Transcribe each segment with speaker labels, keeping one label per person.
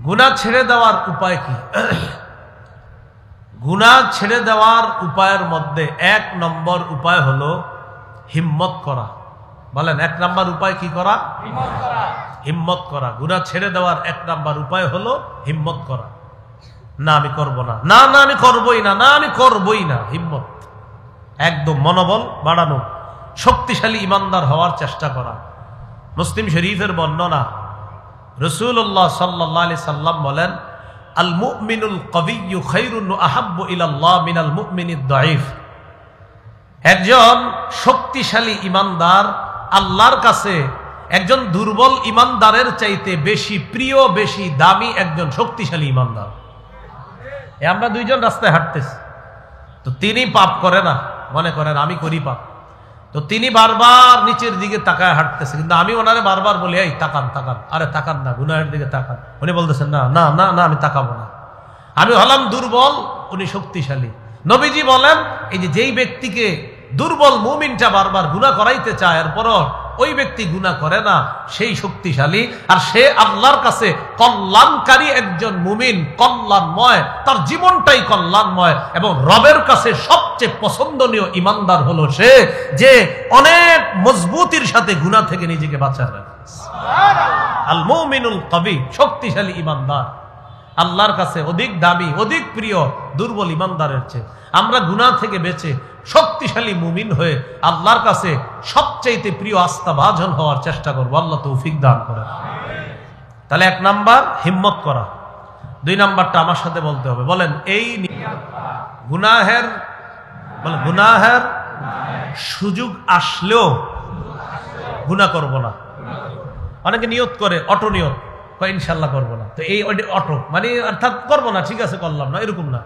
Speaker 1: গুনাহ ছেড়ে দেওয়ার উপায় কি? গুনাহ ছেড়ে দেওয়ার উপায়ের মধ্যে 1 নম্বর উপায় হলো হিম্মত করা। বলেন 1 নম্বর উপায় কি করা? হিম্মত করা। গুনাহ ছেড়ে দেওয়ার 1 নম্বর উপায় হলো হিম্মত করা। না আমি করব না, না না আমি করবই না, না আমি করবই না। হিম্মত, একদম মনোবল বাড়ানো, শক্তিশালী ইমানদার হওয়ার চেষ্টা করা। মুসলিম শরীফের বর্ণনা, রাসূলুল্লাহ সাল্লাল্লাহু আলাইহি সাল্লাম বলেন, আল মুমিনুল কবিয়্যু খায়রুন ওয়া আহাব্বু ইলাল্লাহ মিনাল মুমিনিদ দাঈফ। একজন শক্তিশালী ইমানদার আল্লাহর কাছে একজন দুর্বল ইমানদারের চাইতে বেশি প্রিয়, বেশি দামি একজন শক্তিশালী ইমানদার। আমরা দুইজন রাস্তায় হাঁটতেছি, তো তিনি পাপ করে না, মনে করেন আমি করি পাপ, তো তিনি বারবার নিচের দিকে তাকায় হাঁটতেছে, কিন্তু আমি ওনারে বারবার বলি এই তাকান তাকান, আরে তাকান না, গুনাহের দিকে তাকান। উনি বলতেছেন না না না না আমি তাকাবো না। আমি হলাম দুর্বল, উনি শক্তিশালী। নবীজি বলেন এই যে যেই ব্যক্তিকে দুর্বল মুমিনটা বারবার গুনাহ করাইতে চায়, এরপরও ওই ব্যক্তি গুনাহ করে না, সেই শক্তিশালী, আর সে আল্লাহর কাছে কল্যাণকারী একজন মুমিন, কল্যাণময়, তার জীবনটাই কল্যাণময়। এবং রবের কাছে সবচেয়ে পছন্দনীয় ইমানদার হলো সে যে অনেক মজবুতির সাথে গুনাহ থেকে নিজেকে বাঁচায় রাখে। আল মুমিনুল কবি, শক্তিশালী ইমানদার আল্লাহর কাছে অধিক দামি, অধিক প্রিয় দুর্বল ইমানদারের চেয়ে। আমরা গুনাহ থেকে বেঁচে শক্তিশালী মুমিন হয়ে আল্লাহর কাছে সবচাইতে প্রিয় আস্থাভাজন হওয়ার চেষ্টা করবো। আল্লাহ তৌফিক দান করেন। তাহলে 1 নাম্বার হিম্মত করা। 2 নাম্বারটা আমার সাথে বলতে হবে, বলেন এই গুনাহের, বলেন গুনাহের সুযোগ আসলেও গুনাহ করব না। অনেকে নিয়ত করে, অটো নিয়ত, ইনশাল্লাহ করবো না, তো এই অটো মানে অর্থাৎ করবো না, ঠিক আছে করলাম না, এরকম না।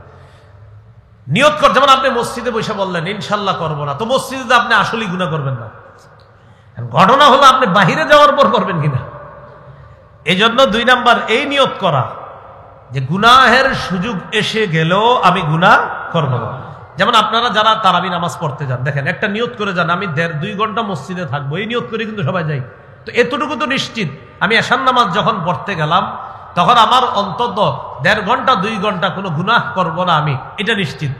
Speaker 1: নিয়ত কর, যেমন আপনি মসজিদে বসে বললেন ইনশাল্লাহ করবো না, তো মসজিদে আপনি আসলেই গুনাহ করবেন না। ঘটনা হলো আপনি বাহিরে যাওয়ার পর করবেন কিনা। এই জন্য 2 নাম্বার এই নিয়ত করা যে গুনাহের সুযোগ এসে গেলেও আমি গুনাহ করবো না। যেমন আপনারা যারা তারাবি নামাজ পড়তে যান, দেখেন একটা নিয়ত করে যান আমি 1.5-2 ঘন্টা মসজিদে থাকবো, এই নিয়ত করে কিন্তু সবাই যাই। তো এতটুকু তো নিশ্চিত আমি এশার নামাজ যখন পড়তে গেলাম তখন আমার অন্তত 1.5 ঘন্টা 2 ঘন্টা কোনো গুনাহ করব না, আমি এটা নিশ্চিত।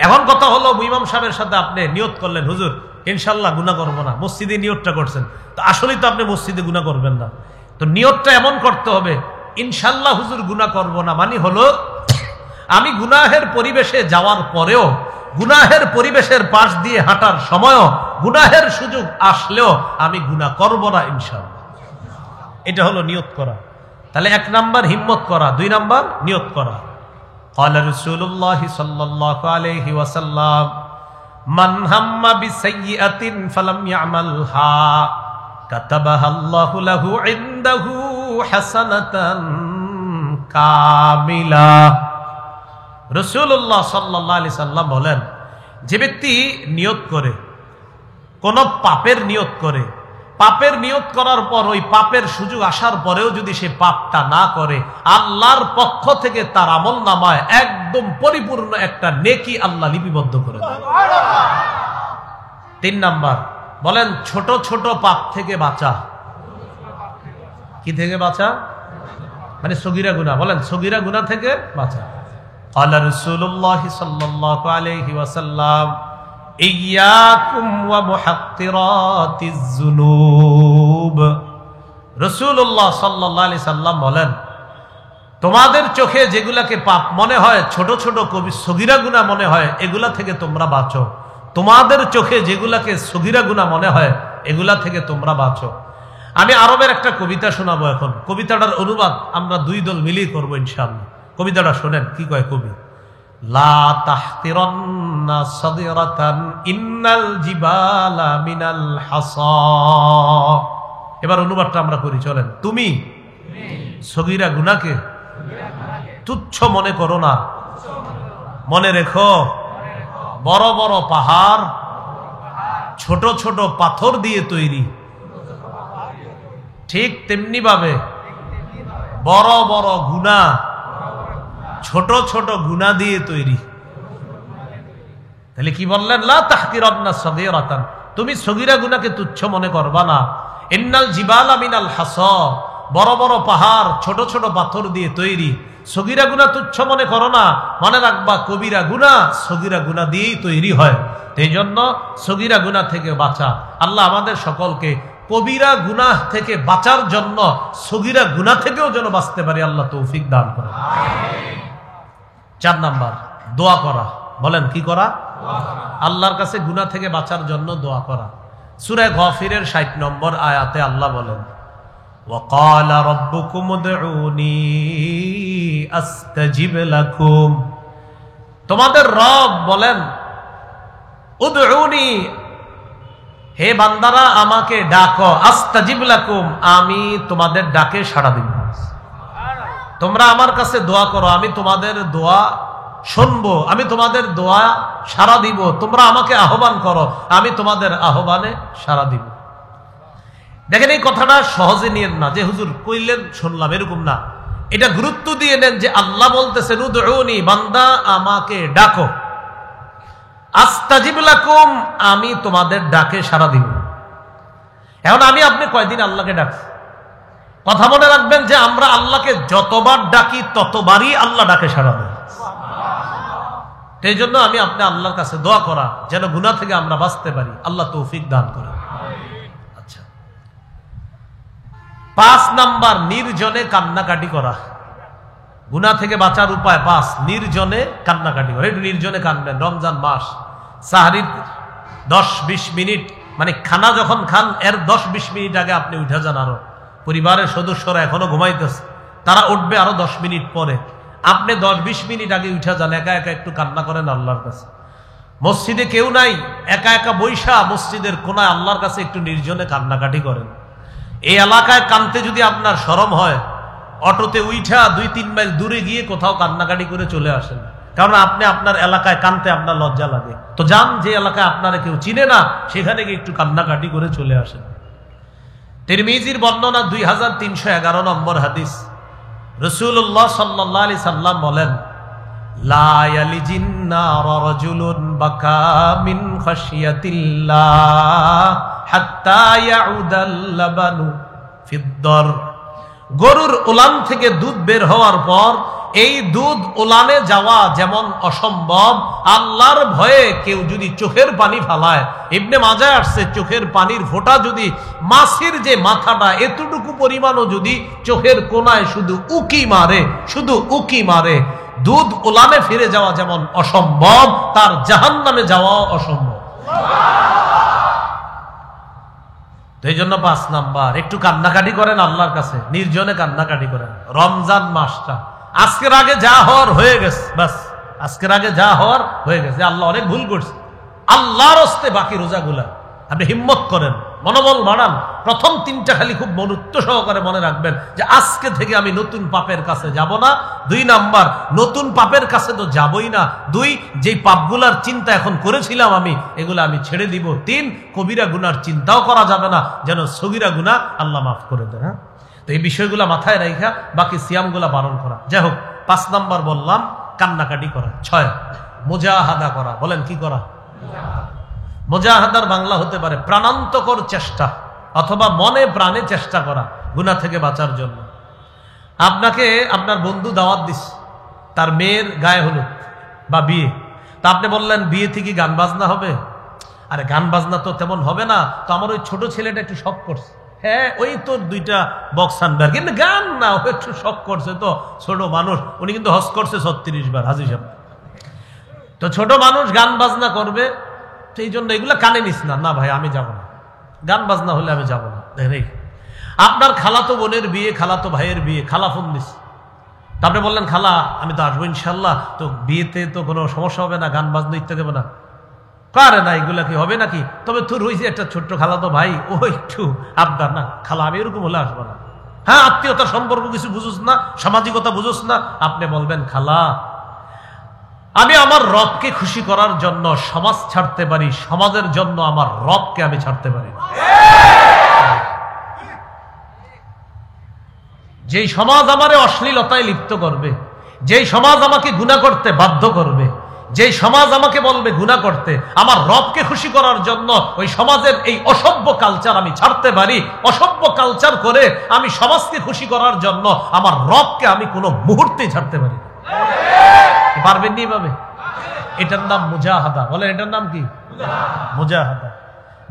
Speaker 1: এখন কথা হলো ইমাম সাহেবের সাথে আপনি নিয়ত করলেন হুজুর ইনশাল্লাহ গুনাহ করব না, মসজিদে নিয়তটা করছেন, তো আসলেই তো আপনি মসজিদে গুনাহ করবেন না। তো নিয়তটা এমন করতে হবে ইনশাল্লাহ হুজুর গুনাহ করব না, মানে হলো আমি গুনাহের পরিবেশে যাওয়ার পরেও, গুনাহের পরিবেশের পাশ দিয়ে হাঁটার সময়ও, গুনাহের সুযোগ আসলেও আমি গুনাহ করব না ইনশাআল্লাহ। এটা হলো নিয়ত করা। তাহলে 1 নাম্বার হিম্মত করা, 2 নাম্বার নিয়ত করা। قال رسول الله صلى الله عليه وسلم من هم بسيئة فلم يعملها كتبها الله له عنده حسنة كاملة। রাসূলুল্লাহ সাল্লাল্লাহু আলাইহি সাল্লাম বলেন, যে ব্যক্তি নিয়ত করে, কোন পাপের নিয়ত করে, পাপের নিয়ত করার পর ওই পাপের সুযোগ আসার পরেও যদি সে পাপটা না করে, আল্লাহর পক্ষ থেকে তার আমলনামায় একদম পরিপূর্ণ একটা নেকি আল্লাহ লিপিবদ্ধ করে দেন। 3 নাম্বার বলেন ছোট ছোট পাপ থেকে বাঁচা। কি থেকে বাঁচা? মানে সগীরা গুনাহ, বলেন সগীরা গুনাহ থেকে বাঁচা। قال رسول الله صلى الله عليه وسلم إياكم ومحقرات الذنوب। রাসূলুল্লাহ সাল্লাল্লাহু আলাইহি সাল্লাম বলেন, তোমাদের চোখে যেগুলাকে পাপ মনে হয়, ছোট ছোট সগীরা গুনাহ মনে হয়, এগুলা থেকে তোমরা বাঁচো। তোমাদের চোখে যেগুলাকে সগীরা গুনাহ মনে হয়, এগুলা থেকে তোমরা বাঁচো। আমি আরবের একটা কবিতা শোনাবো এখন। কবিতাটার অনুবাদ আমরা 2 দল মিলিয়ে করবো ইনশাআল্লাহ। কবিতাটা শোনেন কি কয় কবি। লা তাহতিরান্না সাদিরাতান ইন্নাল জিবালা মিনাল হাসা। এবার অনুবাদটা আমরা করি, চলেন। তুমি সগীরা গুনাহকে তুচ্ছ মনে করো না, মনে রেখো বড় বড় পাহাড় ছোট ছোট পাথর দিয়ে তৈরি, ঠিক তেমনি ভাবে বড় বড় গুনাহ ছোট ছোট গুনাহ দিয়ে তৈরি। তাহলে কি বললেন? লা তাহকিরান্না সাগীরাতান, তুমি সগীরা গুনাহকে তুচ্ছ মনে করবা না। ইন্নাল জিবালা মিনাল হাসা, বড় বড় পাহাড় ছোট ছোট পাথর দিয়ে তৈরি। সগীরা গুনাহ তুচ্ছ মনে করো না, মনে রাখবা কবিরা গুনাহ সগীরা গুনাহ দিয়েই তৈরি হয়। এই জন্য সগীরা গুনাহ থেকে বাঁচা। আল্লাহ আমাদের সকলকে কবিরা গুনাহ থেকে বাঁচার জন্য সগীরা গুনাহ থেকেও যেন বাঁচতে পারি, আল্লাহ তৌফিক দান করেন। 4 নাম্বার, দোয়া করা। বলেন কি করা? আল্লাহর কাছে গুনাহ থেকে বাঁচার জন্য দোয়া করা। সূরা গাফিরের 60 নম্বর আয়াতে আল্লাহ বলেন, وَقَالَ رَبُّكُمُ ادْعُونِي أَسْتَجِبْ لَكُمْ। তোমাদের রব বলেন, উদউনি, হে বান্দারা আমাকে ডাকো, আস্তাজিব লাকুম, আমি তোমাদের ডাকে সাড়া দিব। তোমরা আমার কাছে দোয়া করো, আমি তোমাদের দোয়া শুনবো, আমি তোমাদের দোয়া সাড়া দিব। তোমরা আমাকে আহ্বান করো, আমি তোমাদের আহ্বানে সাড়া দিব। দেখেন এই কথাটা সহজে নিয়েন না যে হুজুর কইলেন শুনলাম, এরকম না। এটা গুরুত্ব দিয়ে নেন যে আল্লাহ বলতেছেন উদউনি, বান্দা আমাকে ডাকো, আস্তাজিব লাকুম, আমি তোমাদের ডাকে সাড়া দিব। এখন আমি আপনি কয়দিন আল্লাহকে ডাকছি? কথা মনে রাখবেন যে আমরা আল্লাহকে যতবার ডাকি ততবারই আল্লাহ ডাকে সাড়া দেয়। এই জন্য আমি আপনি আল্লাহর কাছে দোয়া করা যেন গুনাহ থেকে আমরা বাঁচতে পারি, আল্লাহ তৌফিক দান করে। আচ্ছা, 5 নাম্বার, নির্জনে কান্নাকাটি করা। গুনাহ থেকে বাঁচার উপায় 5, নির্জনে কান্নাকাটি করা। একটু নির্জনে কাঁদবেন। রমজান মাস, সাহরির 10-20 মিনিট, মানে খানা যখন খান এর 10-20 মিনিট আগে আপনি উঠে যান। আরো পরিবারের সদস্যরা এখনো ঘুমাইতেছে, তারা উঠবে আরো 10 মিনিট পরে, আপনি 10-20 মিনিট আগে উঠে যান, একা একা একটু কান্না করেন আল্লাহর কাছে। মসজিদে কেউ নাই, একা একা বৈশা মসজিদের কোনায় আল্লাহর কাছে একটু নির্জনে কান্নাকাটি করেন। এই এলাকায় কানতে যদি আপনার শরম হয়, অটোতে উইঠা 2-3 মাইল দূরে গিয়ে কোথাও কান্নাকাটি করে চলে আসেন, কারণ আপনি আপনার এলাকায় কানতে আপনার লজ্জা লাগে। তো যান যে এলাকায় আপনারা কেউ চিনে না, সেখানে গিয়ে একটু কান্নাকাটি করে চলে আসেন। তিরমিজির বর্ণনা 2311 নম্বর হাদিস, রাসূলুল্লাহ সাল্লাল্লাহু আলাইহি সাল্লাম বলেন, লা ইয়ালিজিন নার রাজুলুন বাকা মিন খাশিয়াতিল্লাহ হাত্তা ইয়াউদাল লাবানু ফিদ্দার। গরুর উলান থেকে দুধ বের হওয়ার পর এই দুধ উলানে যাওয়া যেমন অসম্ভব, আল্লাহর ভয়ে কেউ যদি চোখের পানি ফালায়, ইবনে মাজাহ আসছে, চোখের পানির ফোঁটা যদি মাছির যে মাথাটা এতটুকু পরিমাণও যদি চোখের কোনায় শুধু উকি মারে, শুধু উকি মারে, দুধ উলানে ফিরে যাওয়া যেমন অসম্ভব, তার জাহান্নামে যাওয়াও অসম্ভব। এই জন্য 5 নাম্বার, একটু কান্নাকাটি করেন আল্লাহর কাছে, নির্জনে কান্নাকাটি করেন। রমজান মাসটা আজকের আগে যা হওয়ার হয়ে গেছে, বাস আজকের আগে যা হওয়ার হয়ে গেছে। আল্লাহ অনেক ভুল করছে, আল্লাহর হস্তে বাকি রোজাগুলা আপনি হিম্মত করেন, মনোবল বাড়ান। প্রথম 3টা খালি খুব মনোত্ব সহকারে মনে রাখবেন যে আজকে থেকে আমি নতুন পাপের কাছে যাব না। 2 নাম্বার, নতুন পাপের কাছে তো যাবই না। 2, যেই পাপগুলার চিন্তা এখন করেছিলাম আমি, এগুলো আমি ছেড়ে দিব। 3, কবিরা গুনার চিন্তাও করা যাবে না, যেন সগীরা গুনাহ আল্লাহ মাফ করে দেন। হ্যাঁ, তো এই বিষয়গুলো মাথায় রাখা বাকি সিয়ামগুলা পালন করা। যাই হোক, 5 নাম্বার বললাম কান্নাকাটি করা। 6, মুজাহাদা করা। বলেন কি করা? মুজাহাদার বাংলা হতে পারে প্রাণান্তকর চেষ্টা, অথবা মনে প্রাণে চেষ্টা করা গুনাহ থেকে বাঁচার জন্য। আপনাকে আপনার বন্ধু দাওয়াত দিস, তার মেয়ের গায়ে হলুদ বা বিয়ে, তা আপনি বললেন বিয়ে থেকে গান বাজনা হবে। আরে গান বাজনা তো তেমন হবে না, তো আমার ওই ছোট ছেলেটা একটু শখ করছে। হ্যাঁ, ওই তো 2টা বক্স আনবে, কিন্তু গান না, ও একটু শখ করছে। তো ছোট মানুষ, উনি কিন্তু হজ করছে 36 বার, হাজি সাহেব। তো ছোট মানুষ গান বাজনা করবে, এই জন্য এগুলা কানে নিস না। না ভাই, আমি যাব না, গান বাজনা হলে আমি যাব না। দেখেন, আপনার খালাতো বোনের বিয়ে, খালাতো ভাইয়ের বিয়ে, খালা ফোন দিস, তারপরে বললেন খালা আমি তো আসবো ইনশাল্লাহ, তো বিয়েতে তো কোনো সমস্যা হবে না, গান বাজনা ইত্যাদি হবে না। কারে না, এগুলা কি হবে নাকি? তবে তোর হয়েছে একটা ছোট্ট খালাতো ভাই, ও একটু আবদার, না খালা আমি এরকম হলে আসবো না। হ্যাঁ, আত্মীয়তার সম্পর্ক কিছু বুঝোস না, সামাজিকতা বুঝোস না, আপনি বলবেন খালা আমি আমার রবকে খুশি করার জন্য সমাজ ছাড়তে পারি, সমাজের জন্য আমার রবকে আমি ছাড়তে পারি। যেই সমাজ আমারে অশ্লীলতায় লিপ্ত করবে, যেই সমাজ আমাকে গুনাহ করতে বাধ্য করবে, যে সমাজ আমাকে বলবে গুনাহ করতে, আমার রবকে খুশি করার জন্য ওই সমাজের এই অসভ্য কালচার আমি ছাড়তে পারি। অসভ্য কালচার করে আমি সমাজকে খুশি করার জন্য আমার রবকে আমি কোনো মুহূর্তেই ছাড়তে পারি। পারবেন নি ভাবে? এটার নাম মুজাহাদা। বলেন এটার নাম কি? মুজাহাদা।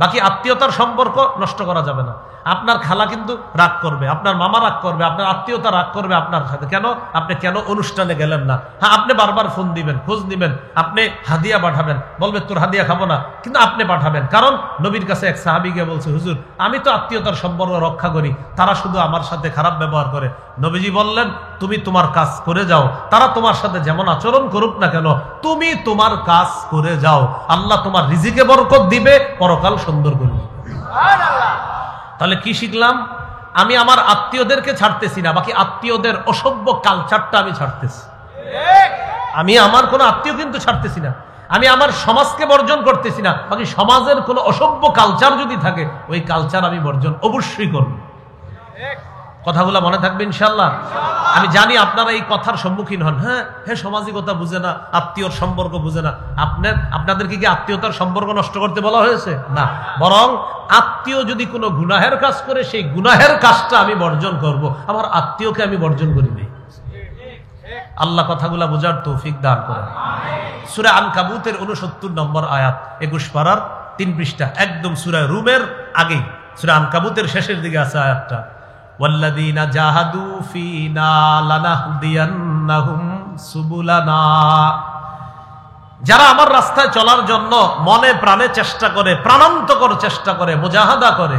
Speaker 1: বাকি আত্মীয়তার সম্পর্ক নষ্ট করা যাবে না। আপনার খালা কিন্তু রাগ করবে, আপনার মামা রাগ করবে, আপনার আত্মীয়তা রাগ করবে আপনার সাথে। কেন? আপনি কেন অনুষ্ঠানে গেলেন না? হ্যাঁ, আপনি বারবার ফোন দিবেন, খোঁজ দিবেন, আপনি হাদিয়া পাঠাবেন, বলবে তোর হাদিয়া খাবো না, কিন্তু আপনি পাঠাবেন। কারণ নবীর কাছে এক সাহাবী গিয়ে বলছে, হুজুর আমি তো আত্মীয়তার সম্পর্ক রক্ষা করি, তারা শুধু আমার সাথে খারাপ ব্যবহার করে। নবীজি বললেন, তুমি তোমার কাজ করে যাও, তারা তোমার সাথে যেমন আচরণ করুক না কেন, তুমি তোমার কাজ করে যাও, আল্লাহ তোমার রিজিকে বরকত দিবে, পরকাল সুন্দর করবে। তাহলে কি শিখলাম? আমি আমার আত্মীয়দেরকে ছাড়তেছি না, বাকি আত্মীয়দের অসভ্য কালচারটা আমি ছাড়তেছি। আমি আমার কোনো আত্মীয় কিন্তু ছাড়তেছি না, আমি আমার সমাজকে বর্জন করতেছি না, বাকি সমাজের কোনো অসভ্য কালচার যদি থাকে ওই কালচার আমি বর্জন অবশ্যই করব। কথাগুলো মনে থাকবে ইনশাআল্লাহ। আমি জানি আপনারা এই কথার সম্মুখীন হন, হ্যাঁ হ্যাঁ সামাজিকতা বুঝে না, আত্মীয়র সম্পর্ক বুঝে না। আপনাদেরকে কি আত্মীয়তার সম্পর্ক নষ্ট করতে বলা হয়েছে? না, বরং আত্মীয় যদি কোনো গুনাহের কাজ করে সেই গুনাহের কাজটা আমি বর্জন করব, আমার আত্মীয়কে আমি বর্জন করি নাই। আল্লাহ কথাগুলা বোঝার তৌফিক দান করেন। সূরা আনকাবুতের 69 নম্বর আয়াত, 21 পারার 3 পৃষ্ঠা, একদম সূরা রুমের আগেই, সূরা আনকাবুতের শেষের দিকে আছে আয়াতটা। ওয়াল্লাযীনা জাহাদু ফীনা লানাহদিয়ান্নাহুম সুবুলানা। যারা আমার রাস্তায় চলার জন্য মনে প্রাণে চেষ্টা করে, প্রাণান্তকর চেষ্টা করে, মুজাহাদা করে,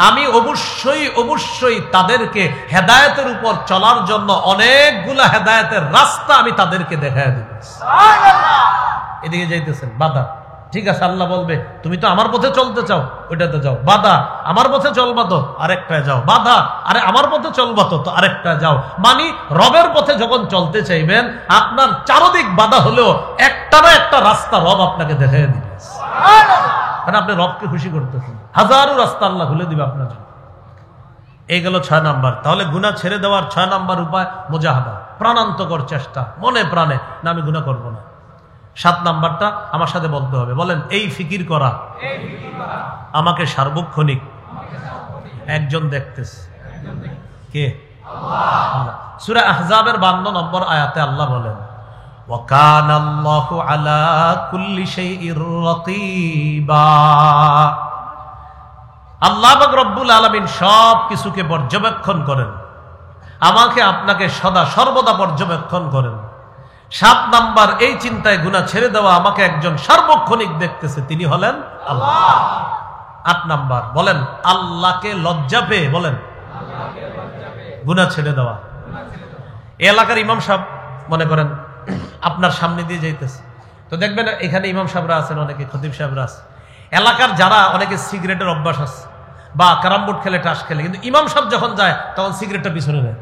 Speaker 1: আমি অবশ্যই অবশ্যই তাদেরকে হেদায়েতের উপর চলার জন্য অনেকগুলা হেদায়েতের রাস্তা আমি তাদেরকে দেখায় দেব। সুবহানাল্লাহ। এদিকে যাইতেছেন, বাধা, ঠিক আছে, আল্লাহ বলবে তুমি তো আমার পথে চলতে চাও, ওইটাতে যাও, বাধা, আমার পথে চলবা তো আরেকটায় যাও, বাধা, আরে আমার পথে চলবা তো আরেকটা যাও। মানে রবের পথে যখন চলতে চাইবেন, আপনার চারদিক বাধা হলেও একটা না একটা রাস্তা রব আপনাকে দেখাই দিবে। মানে আপনি রবকে খুশি করতেছেন, হাজারো রাস্তা আল্লাহ খুলে দিবে আপনার জন্য। এই গেল 6 নাম্বার। তাহলে গুনাহ ছেড়ে দেওয়ার 6 নাম্বার উপায় মুজাহাদা, প্রাণান্তকর চেষ্টা, মনে প্রাণে না আমি গুনাহ করব না। 7 নাম্বারটা আমার সাথে বলতে হবে, বলেন এই ফিকির করা আমাকে সার্বক্ষণিক একজন দেখতেছে। কে? আল্লাহ। সূরা আহজাবের 52 নম্বর আয়াতে আল্লাহ বলেন, ওয়া কানাল্লাহু আলা কুল্লি শাইইর রাকিবা। আল্লাহ পাক রব্বুল আলামিন সব কিছুকে পর্যবেক্ষণ করেন, আমাকে আপনাকে সদা সর্বদা পর্যবেক্ষণ করেন। 7 নাম্বার, এই চিন্তায় গুনাহ ছেড়ে দেওয়া আমাকে একজন সার্বক্ষণিক দেখতেছে, তিনি হলেন আল্লাহ। 8 নাম্বার, বলেন আল্লাহকে লজ্জা পেয়ে, বলেন গুনাহ ছেড়ে দেওয়া। এই এলাকার ইমাম সাহেব মনে করেন আপনার সামনে দিয়ে যাইতেছে, তো দেখবেন এখানে ইমাম সাহেবরা আছেন, অনেকে খতিব সাহেবরা আছে, এলাকার যারা অনেকে সিগারেটের অভ্যাস আছে বা ক্যারাম বোর্ড খেলে, টাস খেলে, কিন্তু ইমাম সাহেব যখন যায় তখন সিগারেটটা পিছনে নেয়,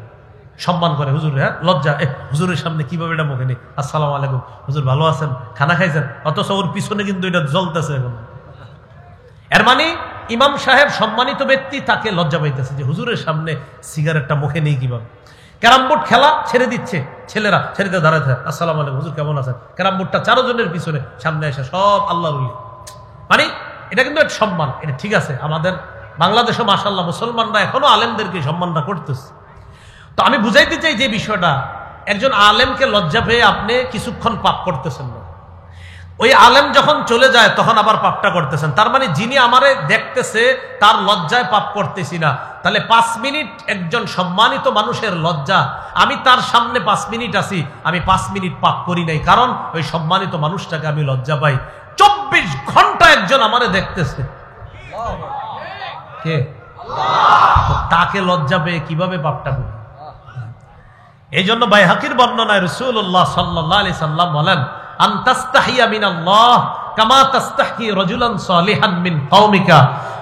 Speaker 1: সম্মান করে, হুজুর হ্যাঁ লজ্জা, হুজুরের সামনে কিভাবে এটা মুখে নেই, আসসালামু আলাইকুম হুজুর ভালো আছেন, খানা খাইছেন, অথচ ওর পিছনে কিন্তু এটা জ্বলতেছে এখন। এর মানে ইমাম সাহেব সম্মানিত ব্যক্তি, তাকে লজ্জা পাইতেছে যে হুজুরের সামনে সিগারেটটা মুখে নেই কিভাবে। ক্যারাম বোর্ড খেলা ছেড়ে দিচ্ছে, ছেলেরা ছেড়ে দিয়ে দাঁড়াতে, আসসালামু আলাইকুম হুজুর কেমন আছেন, ক্যারাম বোর্ডটা 4 জনের পিছনে, সামনে এসে সব আল্লাহ বলি। মানে এটা কিন্তু একটা সম্মান, এটা ঠিক আছে। আমাদের বাংলাদেশে মাশাআল্লাহ মুসলমানরা এখনো আলেমদেরকে সম্মানটা করতেছে। তো আমি বুঝাইতে চাই যে বিষয়টা, একজন আলেমকে লজ্জা পেয়ে আপনি কিছুক্ষণ পাপ করতেছেন না, ওই আলেম যখন চলে যায় তখন আবার পাপটা করতেছেন। তার মানে যিনি আমারে দেখতেছে তার লজ্জায় পাপ করতেছি না। তাহলে 5 মিনিট একজন সম্মানিত মানুষের লজ্জা, আমি তার সামনে 5 মিনিট আছি, আমি 5 মিনিট পাপ করি নাই, কারণ ওই সম্মানিত মানুষটাকে আমি লজ্জা পাই। 24 ঘন্টা একজন আমারে দেখতেছে, কে? তাকে লজ্জা পেয়ে কিভাবে পাপটা করি? এই জন্য বাইহাকির বর্ণনায় রাসূলুল্লাহ সাল্লাল্লাহু আলাইহি সাল্লাম বলেন, আনতাস্তাহিয়া মিনাল্লাহ কামা তাস্তাহি রাজুলান সালিহান মিন কওমিকা।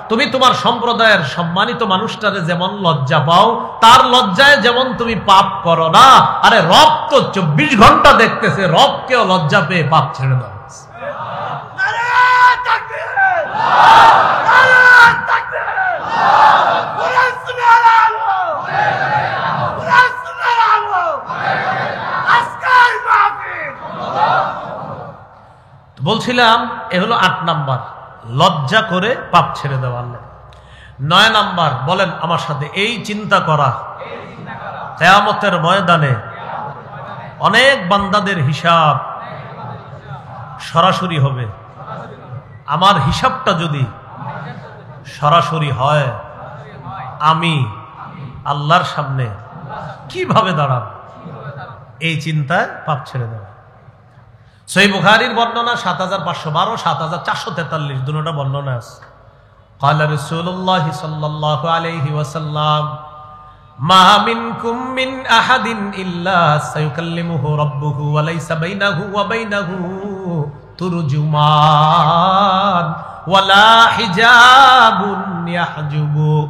Speaker 1: তুমি তোমার সম্প্রদায়ের সম্মানিত মানুষটারে যেমন লজ্জা পাও, তার লজ্জায় যেমন তুমি পাপ করো না। আরে রব তো 24 ঘন্টা দেখতেছে, রবকেও লজ্জা পেয়ে পাপ ছেড়ে দাও। নারে তাকবীর, নারে তাকবীর, কুরআন সুবহানাল্লাহ, কুরআন সুবহানাল্লাহ, আজকাল মাহফিল বলছিলাম এ হলো 8 নাম্বার, লজ্জা করে পাপ ছেড়ে দেওয়া। 9 নাম্বার, বলেন আমার সাথে, এই চিন্তা করা কিয়ামতের ময়দানে অনেক বান্দাদের হিসাব সরাসরি হবে। আমার হিসাবটা যদি সরাসরি হয়, আমি আল্লাহর সামনে কিভাবে দাঁড়াব, এই চিন্তায় পাপ ছেড়ে দেওয়া। সহিহ বুখারীর বর্ণনা ৭৫১২, ৭৪৪৩ দুটোটা বর্ণনা আছে। قال رسول الله صلى الله عليه وسلم ما منكم من أحد إلا سيكلمه ربه وليس بينه وبينه ترجمان ولا حجاب يحجبه।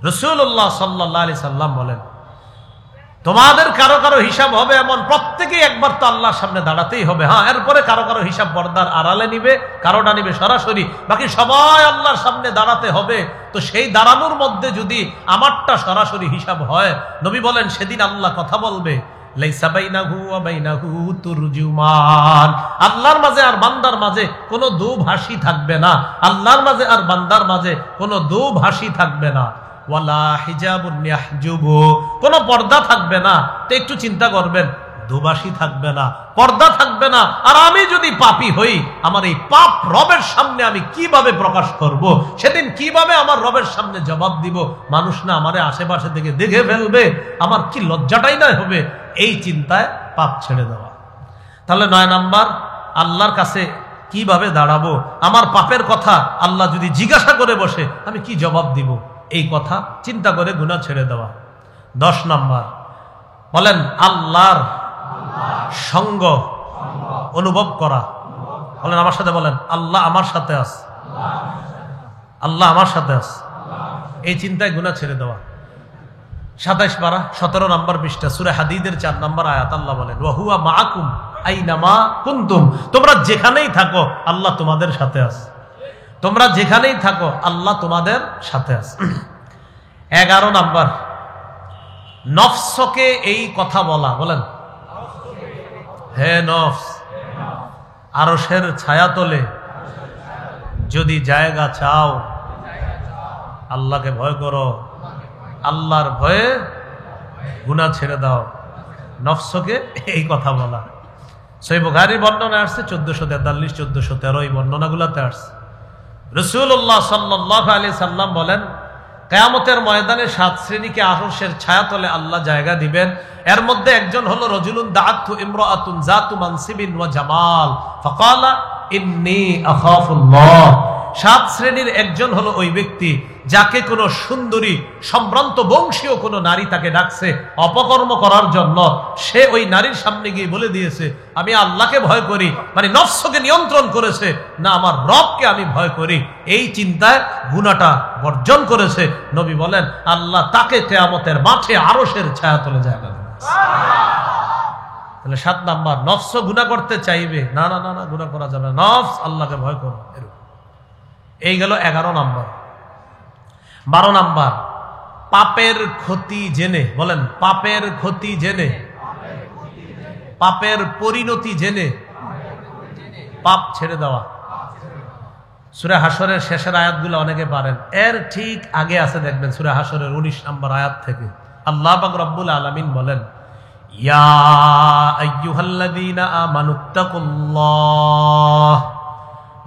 Speaker 1: রাসূলুল্লাহ সাল্লাল্লাহু আলাইহি সাল্লাম বলেন, তোমাদের কারো কারো হিসাব হবে এমন, প্রত্যেকেই একবার তো আল্লাহর সামনে দাঁড়াতেই হবে। হ্যাঁ, এরপরে কারো কারো হিসাব পর্দার আড়ালে নিবে, কারোটা নিবে সরাসরি, বাকি সবাই আল্লাহর সামনে দাঁড়াতে হবে। তো সেই দাঁড়ানোর মধ্যে যদি আমারটা সরাসরি হিসাব হয়, নবী বলেন সেদিন আল্লাহ কথা বলবে, লাইসা বাইনাহু ওয়া বাইনাহু তুরজুমান। আল্লাহর মাঝে আর বান্দার মাঝে কোনো দুভাষী থাকবে না, আল্লাহর মাঝে আর বান্দার মাঝে কোনো দুভাষী থাকবে না। ওয়ালা হিজাবুন ইয়াহজুবু, কোনো পর্দা থাকবে না। তো একটু চিন্তা করবেন, দুভাষী থাকবে না, পর্দা থাকবে না। আর আমি যদি পাপী হই, আমার এই পাপ রবের সামনে আমি কিভাবে প্রকাশ করব? সেদিন কিভাবে আমার রবের সামনে জবাব দিব? মানুষ না আমারে আশেপাশে থেকে দেখে ফেলবে, আমার কি লজ্জাটাই না হবে। এই চিন্তায় পাপ ছেড়ে দেওয়া। তাহলে 9 নাম্বার, আল্লাহর কাছে কিভাবে দাঁড়াবো, আমার পাপের কথা আল্লাহ যদি জিজ্ঞাসা করে বসে, আমি কি জবাব দিব, এই কথা চিন্তা করে গুনাহ ছেড়ে দেওয়া। 10 নাম্বার, বলেন আল্লাহর সঙ্গ অনুভব করা। বলেন আমার সাথে, বলেন আল্লাহ আমার সাথে আছে, আল্লাহ আমার সাথে আছে, এই চিন্তায় গুনাহ ছেড়ে দেওয়া। 27 পারা 17 নম্বর পৃষ্ঠা, সূরা হাদীদের 4 নম্বর আয়াত, আল্লাহ বলেন, ওয়া হুয়া মাআকুম আইনামা কুনতুম। তোমরা যেখানেই থাকো আল্লাহ তোমাদের সাথে আছে, তোমরা যেখানেই থাকো আল্লাহ তোমাদের সাথে আছে। 11 নাম্বার, নফসকে এই কথা বলা। বলেন, হে নফস, আরশের ছায়াতলে যদি জায়গা চাও, আল্লাহকে ভয় করো, আল্লাহর ভয়ে গুনাহ ছেড়ে দাও। নফসকে এই কথা বলা। সহিহ বুখারীর বর্ণনা আসছে 1443, 1413, এই বর্ণনাগুলোতে আসছে। রাসূলুল্লাহ সাল্লাল্লাহু আলাইহি সাল্লাম বলেন, কিয়ামতের ময়দানে 7 শ্রেণীকে আরশের ছায়াতলে আল্লাহ জায়গা দিবেন। এর মধ্যে একজন হলো রজুলুন দাআতু ইমরাআতুন যাতু মানসিবিন ওয়া জামাল ফাকালা ইন্নী আখাফুল্লাহ। 7 শ্রেণীর একজন হলো ওই ব্যক্তি যাকে কোনো সুন্দরী সম্ভ্রান্ত বংশীয় কোনো নারী তাকে ডাকছে অপকর্ম করার জন্য। সে ওই নারীর সামনে গিয়ে বলে দিয়েছে, আমি আল্লাহকে ভয় করি, মানে নফসকে নিয়ন্ত্রণ করেছে, না আমার রবকে আমি ভয় করি। এই চিন্তায় গুনাহটা বর্জন করেছে। নবী বলেন আল্লাহ তাকে কিয়ামতের মাঠে আরশের ছায়াতলে জায়গা দেবেন। তাহলে 7 নাম্বার, নফস গুনাহ করতে চাইবে না, না না না, গুনাহ করা যাবে না, নফস আল্লাহকে ভয় করো। এই গেল 11 নাম্বার। 12 নাম্বার, পাপের ক্ষতি জেনে। বলেন, পাপের ক্ষতি জেনে, পাপের পরিণতি জেনে পাপ ছেড়ে দেওয়া। সূরা হাশরের শেষের আয়াতগুলো অনেকে পারেন, এর ঠিক আগে আছে, দেখবেন সূরা হাশরের 19 নম্বর আয়াত থেকে আল্লাহ পাক রব্বুল আলামিন বলেন, ইয়া আইয়ুহাল্লাযীনা আমানুত্তাকুল্লাহ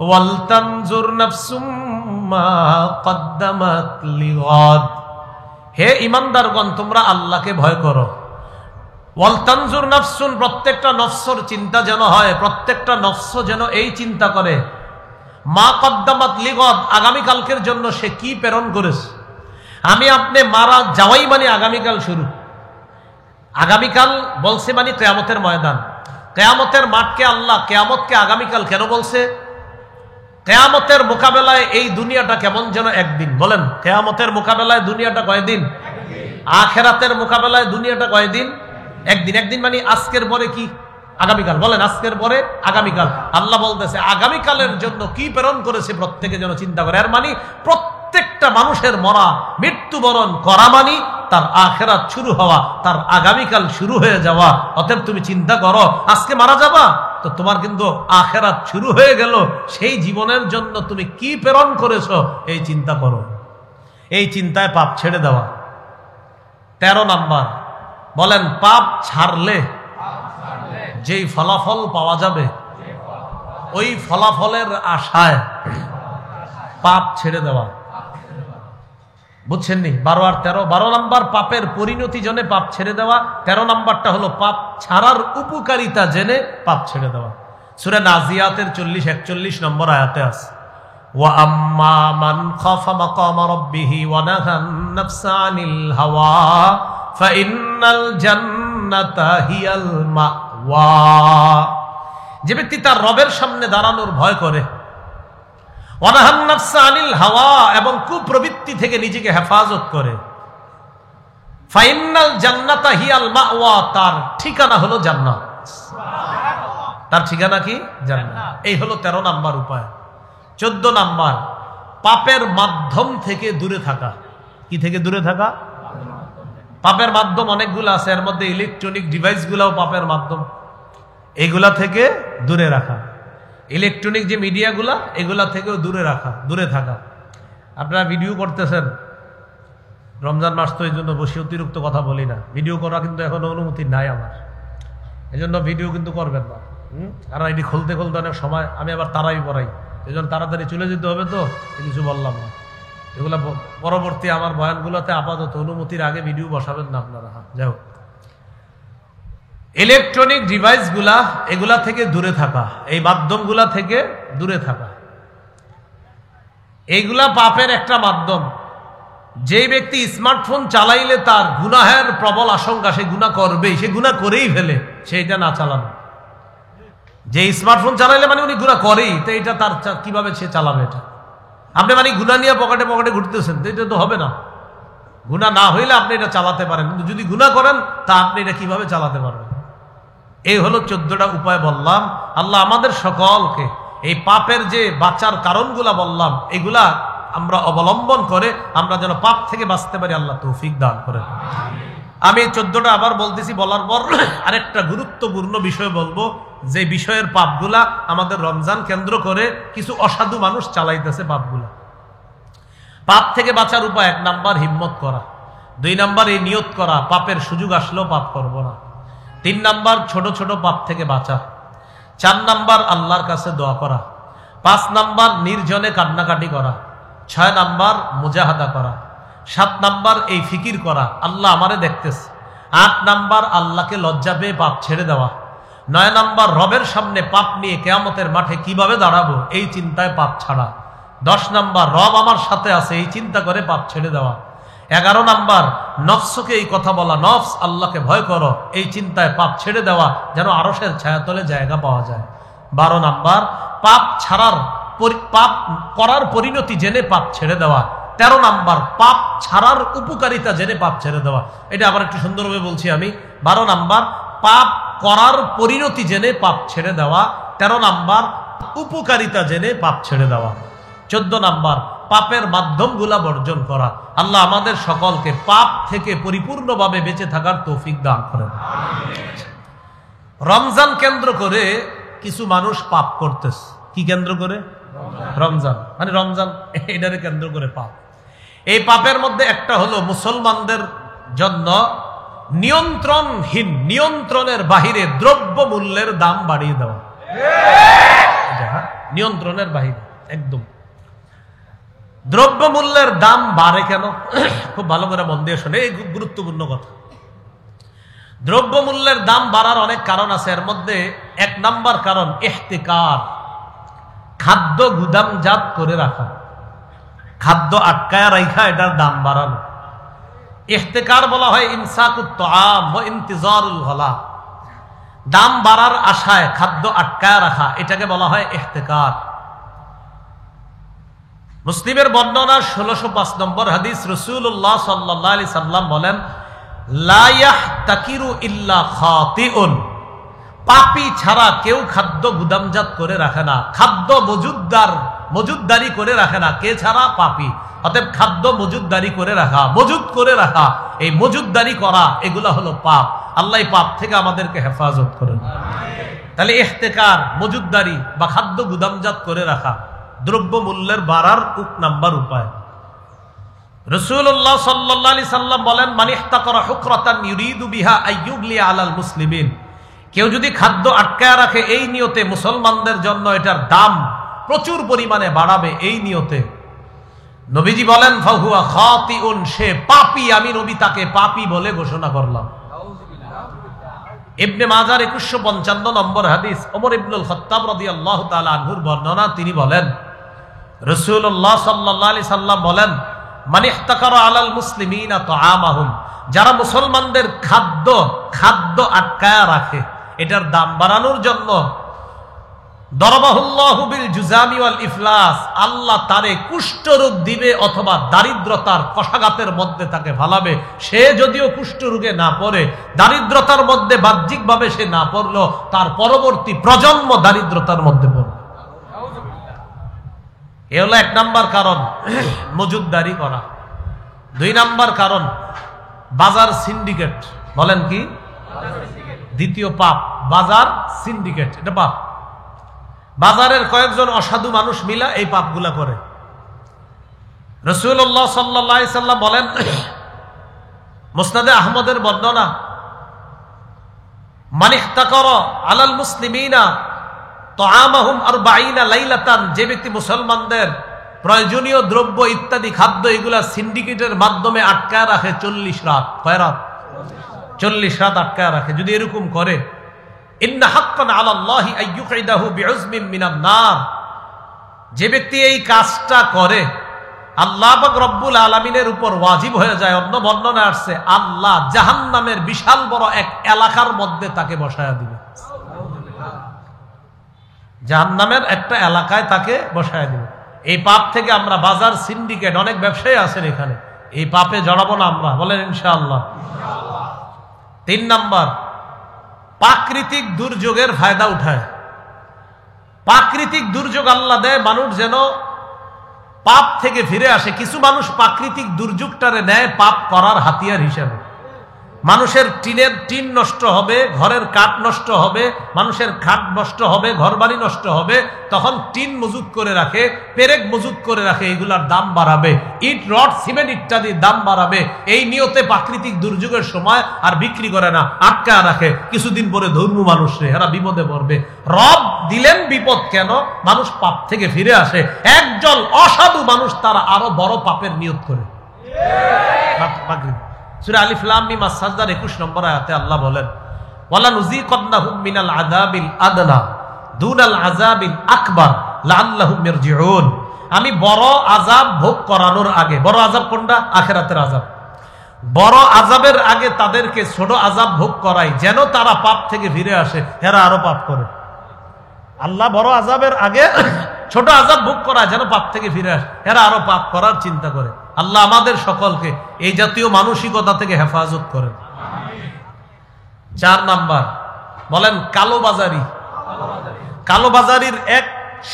Speaker 1: ওয়াল তানজুর নাফসুম মা কদ্দামাত লিগাদ। হে ঈমানদারগণ, তোমরা আল্লাহকে ভয় করো। ওয়াল তানজুর নাফসুন, প্রত্যেকটা নফসের চিন্তা যেন হয়, প্রত্যেকটা নফস যেন এই চিন্তা করে, মা কদ্দামাত লিগাদ, আগামী কালকের জন্য সে কি প্রেরণ করেছে। আমি আপনি মারা যাওয়াই মানে আগামীকাল শুরু। আগামীকাল বলছে মানে কিয়ামতের ময়দান, কিয়ামতের মাঠকে আল্লাহ কিয়ামতকে আগামীকাল কেন বলছে? কিয়ামতের মোকাবেলায় এই দুনিয়াটা কেমন যেন একদিন। বলেন, কিয়ামতের মোকাবেলায় দুনিয়াটা কয়দিন? আখিরাতের মোকাবেলায় দুনিয়াটা কয়দিন? একদিন। একদিন মানে আজকের পরে কি? আগামীকাল। বলেন, আজকের পরে আগামীকাল। আল্লাহ বলতেছে আগামীকালের জন্য কি প্রেরণ করেছে প্রত্যেকে যেন চিন্তা করে। এর মানে প্রত্যেকটা মানুষের মরা, মৃত্যুবরণ করা মানে তার আখিরাত শুরু হওয়া, তার আগামীকাল শুরু হয়ে যাওয়া। অতএব তুমি চিন্তা করো, আজকে মারা যাবা, তো তোমার কিন্তু আখিরাত শুরু হয়ে গেল। সেই জীবনের জন্য তুমি কি প্রেরণ করেছো এই চিন্তা করো। এই চিন্তায় পাপ ছেড়ে দেওয়া। 13 নাম্বার, বলেন পাপ ছাড়লে যেই ফলাফল পাওয়া যাবে ওই ফলাফলের আশায় পাপ ছেড়ে দেওয়া। বুঝছেননি? 12 আর 13, 12 নাম্বার পাপের পরিণতি জেনে পাপ ছেড়ে দেওয়া, 13 নাম্বারটা হলো পাপ ছাড়ার উপকারিতা জেনে পাপ ছেড়ে দেওয়া। সূরা নাজিয়াতের 40-41 নম্বর আয়াতে আছে, ওয়া আম্মা মান খাফা মাকামা রাব্বিহি ওয়া নাহান নাফসা আনিল হাওয়া ফাইন্নাল জান্নাতা হিয়াল মাওয়া। যে ব্যক্তি তার রবের সামনে দাঁড়ানোর ভয় করে, ওয়ানাহান নাফসা আনিল হাওয়া, এবং কুপ্রবৃত্তি থেকে নিজেকে হেফাজত করে, ফাইন্নাল জান্নাতা হিয়াল মাওয়া, তার ঠিকানা হলো জান্নাত। তার ঠিকানা কি? জান্নাত। এই হলো 13 নাম্বার উপায়। 14 নাম্বার, পাপের মাধ্যম থেকে দূরে থাকা। কি থেকে দূরে থাকা? পাপের মাধ্যম অনেকগুলো আছে, এর মধ্যে ইলেকট্রনিক ডিভাইস গুলাও পাপের মাধ্যম। এগুলা থেকে দূরে রাখা, ইলেকট্রনিক যে মিডিয়াগুলা এগুলা থেকেও দূরে থাকা। আপনারা ভিডিও করতেছেন, রমজান মাস তো এই জন্য বসে অতিরিক্ত কথা বলি না। ভিডিও করা কিন্তু এখন অনুমতি নাই আমার, এই জন্য ভিডিও কিন্তু করবেন না। কারণ এটি খুলতে অনেক সময় আমি আবার তারাই পড়াই, এই জন্য তাড়াতাড়ি চলে যেতে হবে, তো কিছু বললাম না। এগুলা পরবর্তী আমার বয়ানগুলোতে আপাতত অনুমতির আগে ভিডিও বসাবেন না আপনারা। যাই হোক, ইলেকট্রনিক ডিভাইস গুলা এগুলা থেকে দূরে থাকা, এই মাধ্যমগুলা থেকে দূরে থাকা, এইগুলা পাপের একটা মাধ্যম। যে ব্যক্তি স্মার্টফোন চালাইলে তার গুনাহের প্রবল আশঙ্কা, সে গুনাহ করবেই, সে গুনাহ করেই ফেলে, সেইটা না চালানো। যে স্মার্টফোন চালাইলে মানে উনি গুনাহ করেই, তো এটা তার কিভাবে সে চালাবে? এটা আপনি মানে গুনাহ নিয়ে পকেটে ঘুরতেছেন, তো এটা তো হবে না। গুনাহ না হইলে আপনি এটা চালাতে পারেন, কিন্তু যদি গুনাহ করেন তা আপনি এটা কিভাবে চালাতে পারবেন? এই হলো 14টা উপায় বললাম। আল্লাহ আমাদের সকলকে এই পাপের যে বাঁচার কারণগুলা বললাম এগুলা আমরা অবলম্বন করে আমরা যেন পাপ থেকে বাঁচতে পারি, আল্লাহ তৌফিক দান করেন। আমি 14টা আবার বলতেছি, বলার পর আরেকটা গুরুত্বপূর্ণ বিষয় বলবো, যে বিষয়ের পাপগুলা আমাদের রমজান কেন্দ্র করে কিছু অসাধু মানুষ চালাইতেছে পাপগুলা। পাপ থেকে বাঁচার উপায়: 1 নাম্বার হিম্মত করা, 2 নাম্বার এই নিয়ত করা পাপের সুযোগ আসলেও পাপ করব না, 3 নাম্বার ছোট ছোট পাপ থেকে বাঁচা, 4 নাম্বার আল্লাহর কাছে দোয়া করা, 5 নাম্বার নির্জনে কান্নাকাটি করা, 6 নাম্বার মুজাহাদা করা, 7 নাম্বার এই ফিকির করা আল্লাহ আমারে দেখতেছে, 8 নাম্বার আল্লাহকে লজ্জা পেয়ে পাপ ছেড়ে দেওয়া, 9 নাম্বার রবের সামনে পাপ নিয়ে কিয়ামতের মাঠে কিভাবে দাঁড়াবো এই চিন্তায় পাপ ছাড়া, 10 নাম্বার রব আমার সাথে আছে এই চিন্তা করে পাপ ছেড়ে দেওয়া, 11 নাম্বার নফসকে এই কথা বলা, নফস আল্লাহকে ভয় করো এই চিন্তায় পাপ ছেড়ে দেওয়া, যেন আরশের ছায়াতলে জায়গা পাওয়া যায়, 12 নাম্বার পাপ করার পরিণতি জেনে পাপ ছেড়ে দেওয়া, 13 নাম্বার পাপ ছাড়ার উপকারিতা জেনে পাপ ছেড়ে দেওয়া। এটা আবার একটু সুন্দরভাবে বলছি আমি। 12 নাম্বার পাপ করার পরিণতি জেনে পাপ ছেড়ে দেওয়া, 13 নাম্বার উপকারিতা জেনে পাপ ছেড়ে দেওয়া, 14 নাম্বার পাপের মাধ্যমগুলা বর্জন করা। আল্লাহ আমাদের সকলকে পাপ থেকে পরিপূর্ণভাবে বেঁচে থাকার তৌফিক দান করেন। রমজান কেন্দ্র করে কিছু মানুষ পাপ করতেছে। কি কেন্দ্র করে? রমজান, মানে রমজান এটারে কেন্দ্র করে পাপ। এই পাপের মধ্যে একটা হলো মুসলমানদের জন্য নিয়ন্ত্রণের বাহিরে দ্রব্য মূল্যের দাম বাড়িয়ে দেওয়া। নিয়ন্ত্রণের বাহিরে একদম। দ্রব্য মূল্যের দাম বাড়ে কেন? খুব ভালো করে মন দিয়ে শোনে, এই খুব গুরুত্বপূর্ণ কথা। দ্রব্য মূল্যের দাম বাড়ার অনেক কারণ আছে, এর মধ্যে 1 নাম্বার কারণ ইহতিকার, খাদ্য গুদামজাত করে রাখা, খাদ্য আটকায় রাখা, এটার দাম বাড়ানো। ইহতিকার বলা হয় ইমসাকুত তাআম ওয়া ইনতিজারুল গলা, দাম বাড়ার আশায় খাদ্য আটকায় রাখা, এটাকে বলা হয় ইহতিকার। মুসলিমের বর্ণনা 1605 নম্বর হাদিস, রাসূলুল্লাহ সাল্লাল্লাহু আলাইহি সাল্লাম বলেন, লা ইয়াহতাকিরু ইল্লা খাতিউন, পাপী ছাড়া কেউ খাদ্য গুদামজাত করে রাখে না, খাদ্য মজুদদারি করে রাখে না। কে ছাড়া? পাপী। অতএব খাদ্য মজুদদারি করে রাখা, মজুদ করে রাখা, এই মজুদদারি করা এগুলা হলো পাপ। আল্লাহ এই পাপ থেকে আমাদেরকে হেফাজত করেন। তাহলে ইহতেকার, মজুদদারি বা খাদ্য গুদামজাত করে রাখা দ্রব্য মূল্যের বাড়ার নাম্বার উপায়। রাসূলুল্লাহ সাল্লাল্লাহু আলাইহি সাল্লাম বলেন, মান ইহতাকারা হুকরাতান ইউরিদু বিহা আইয়ুগলিয়া আলাল মুসলিমিন, কেউ যদি খাদ্য আটকায় রাখে এই নিয়তে মুসলমানদের জন্য এটার দাম প্রচুর পরিমাণে বাড়াবে এই নিয়তে, নবীজি বলেন ফাহুয়া খাতিউন, সে পাপী, আমি নবী তাকে পাপী বলে ঘোষণা করলাম। ইবনে মাজার 2155 নম্বর হাদিস, ওমর ইবনুল খাত্তাব রাদিয়াল্লাহু তাআলা আনহুর বর্ণনা, তিনি বলেন রাসূলুল্লাহ সাল্লাল্লাহু আলাইহি সাল্লাম বলেন, মান ইহতাকারা আলাল মুসলিমিনা তাআমাহুম, যারা মুসলমানদের খাদ্য আটকায়া রাখে এটার দাম বাড়ানোর জন্য, দরবাহুল্লাহু বিল জুজামি ওয়াল ইফলাস, আল্লাহ তারে কুষ্ঠরোগ দিবে অথবা দারিদ্রতার কষাঘাতের মধ্যে তাকে ফালাবে। সে যদিও কুষ্ঠরোগে না পড়ে, দারিদ্রতার মধ্যে বাহ্যিকভাবে সে না পড়লো, তার পরবর্তী প্রজন্ম দারিদ্রতার মধ্যে পড়বে। এ হলো 1 নাম্বার কারণ, মজুদদারি করা। 2 নাম্বার কারণ, বাজার সিন্ডিকেট। বলেন কি? দ্বিতীয় পাপ বাজার সিন্ডিকেট, এটা পাপ। বাজারের কয়েকজন অসাধু মানুষ মিলা এই পাপগুলা করে। রাসূলুল্লাহ সাল্লাল্লাহু আলাইহি সাল্লাম বলেন, মুসনাদে আহমদের বর্ণনা, মান ইহতাকারা আলাল মুসলিমিনা তাআমাহুম 40 লাইলাতান, যে ব্যক্তি মুসলমানদের প্রয়োজনীয় দ্রব্য ইত্যাদি খাদ্য এগুলা সিন্ডিকেটের মাধ্যমে আটকায় রাখে 40 রাত। কয় রাত? 40 রাত আটকায় রাখে। যদি এরকম করে, ইন্না হাক্কান আলাল্লাহি আইয়ুকিদাহু বিউজমিন মিনান নার, যে ব্যক্তি এই কাজটা করে আল্লাহ পাক রব্বুল আলামিনের উপর ওয়াজিব হয়ে যায়। অন্য বর্ণনা আসছে আল্লাহ জাহান্নামের বিশাল বড় এক এলাকার মধ্যে তাকে বসায়া দিবে। জাহান্নামের একটা এলাকায় তাকে বসায়া দিবে। এই পাপ থেকে আমরা, বাজার সিন্ডিকেট, অনেক ব্যবসায়ী আছেন এখানে, এই পাপে জড়াবো না আমরা, বলেন ইনশাআল্লাহ। 3 নাম্বার, প্রাকৃতিক দুর্যোগের ফায়দা উঠায়। প্রাকৃতিক দুর্যোগ আল্লাহ দেয় মানুষ যেন পাপ থেকে ফিরে আসে। কিছু মানুষ প্রাকৃতিক দুর্যোগটারে নেয় পাপ করার হাতিয়ার হিসেবে। মানুষের টিন নষ্ট হবে, ঘরের কাঠ নষ্ট হবে, মানুষের খাট নষ্ট হবে, ঘর বাড়ি নষ্ট হবে, তখন টিন মজুত করে রাখে, পেরেক মজুত করে রাখে, এগুলার দাম বাড়াবে, ইট রড সিমেন্ট ইত্যাদির দাম বাড়াবে। এই নিয়তে প্রাকৃতিক দুর্যোগের সময় আর বিক্রি করে না, আটকা রাখে। কিছুদিন পরে ধর্ম মানুষরে এরা বিপদে পড়বে। রব দিলেন বিপদ কেন? মানুষ পাপ থেকে ফিরে আসে। একজন অসাধু মানুষ তারা আরো বড় পাপের নিয়ত করে। সূরা আলিফ লাম মিম আস-সাজদার 21 নম্বর আয়াতে আল্লাহ বলেন, ওয়ালা নুযীকান্নাহুম মিনাল আযাবিল আদনা দুনাল আযাবিল আকবার লাআল্লাহুম ইয়ারজিউন, আমি বড় আযাব ভোগ করানোর আগে, বড় আযাব কোনটা? আখিরাতের আযাব। বড় আযাবের আগে তাদেরকে ছোট আযাব ভোগ করাই, যেন তারা পাপ থেকে ফিরে আসে। এরা আরো পাপ করে। আল্লাহ বড় আযাবের আগে ছোট আযাব ভোগ করায় যেন পাপ থেকে ফিরে আসে। এরা আরো পাপ করার চিন্তা করে। আল্লাহ আমাদের সকলকে এই জাতীয় মানসিকতা থেকে হেফাজত করেন। 4 নাম্বার, বলেন কালোবাজারি। কালোবাজারির এক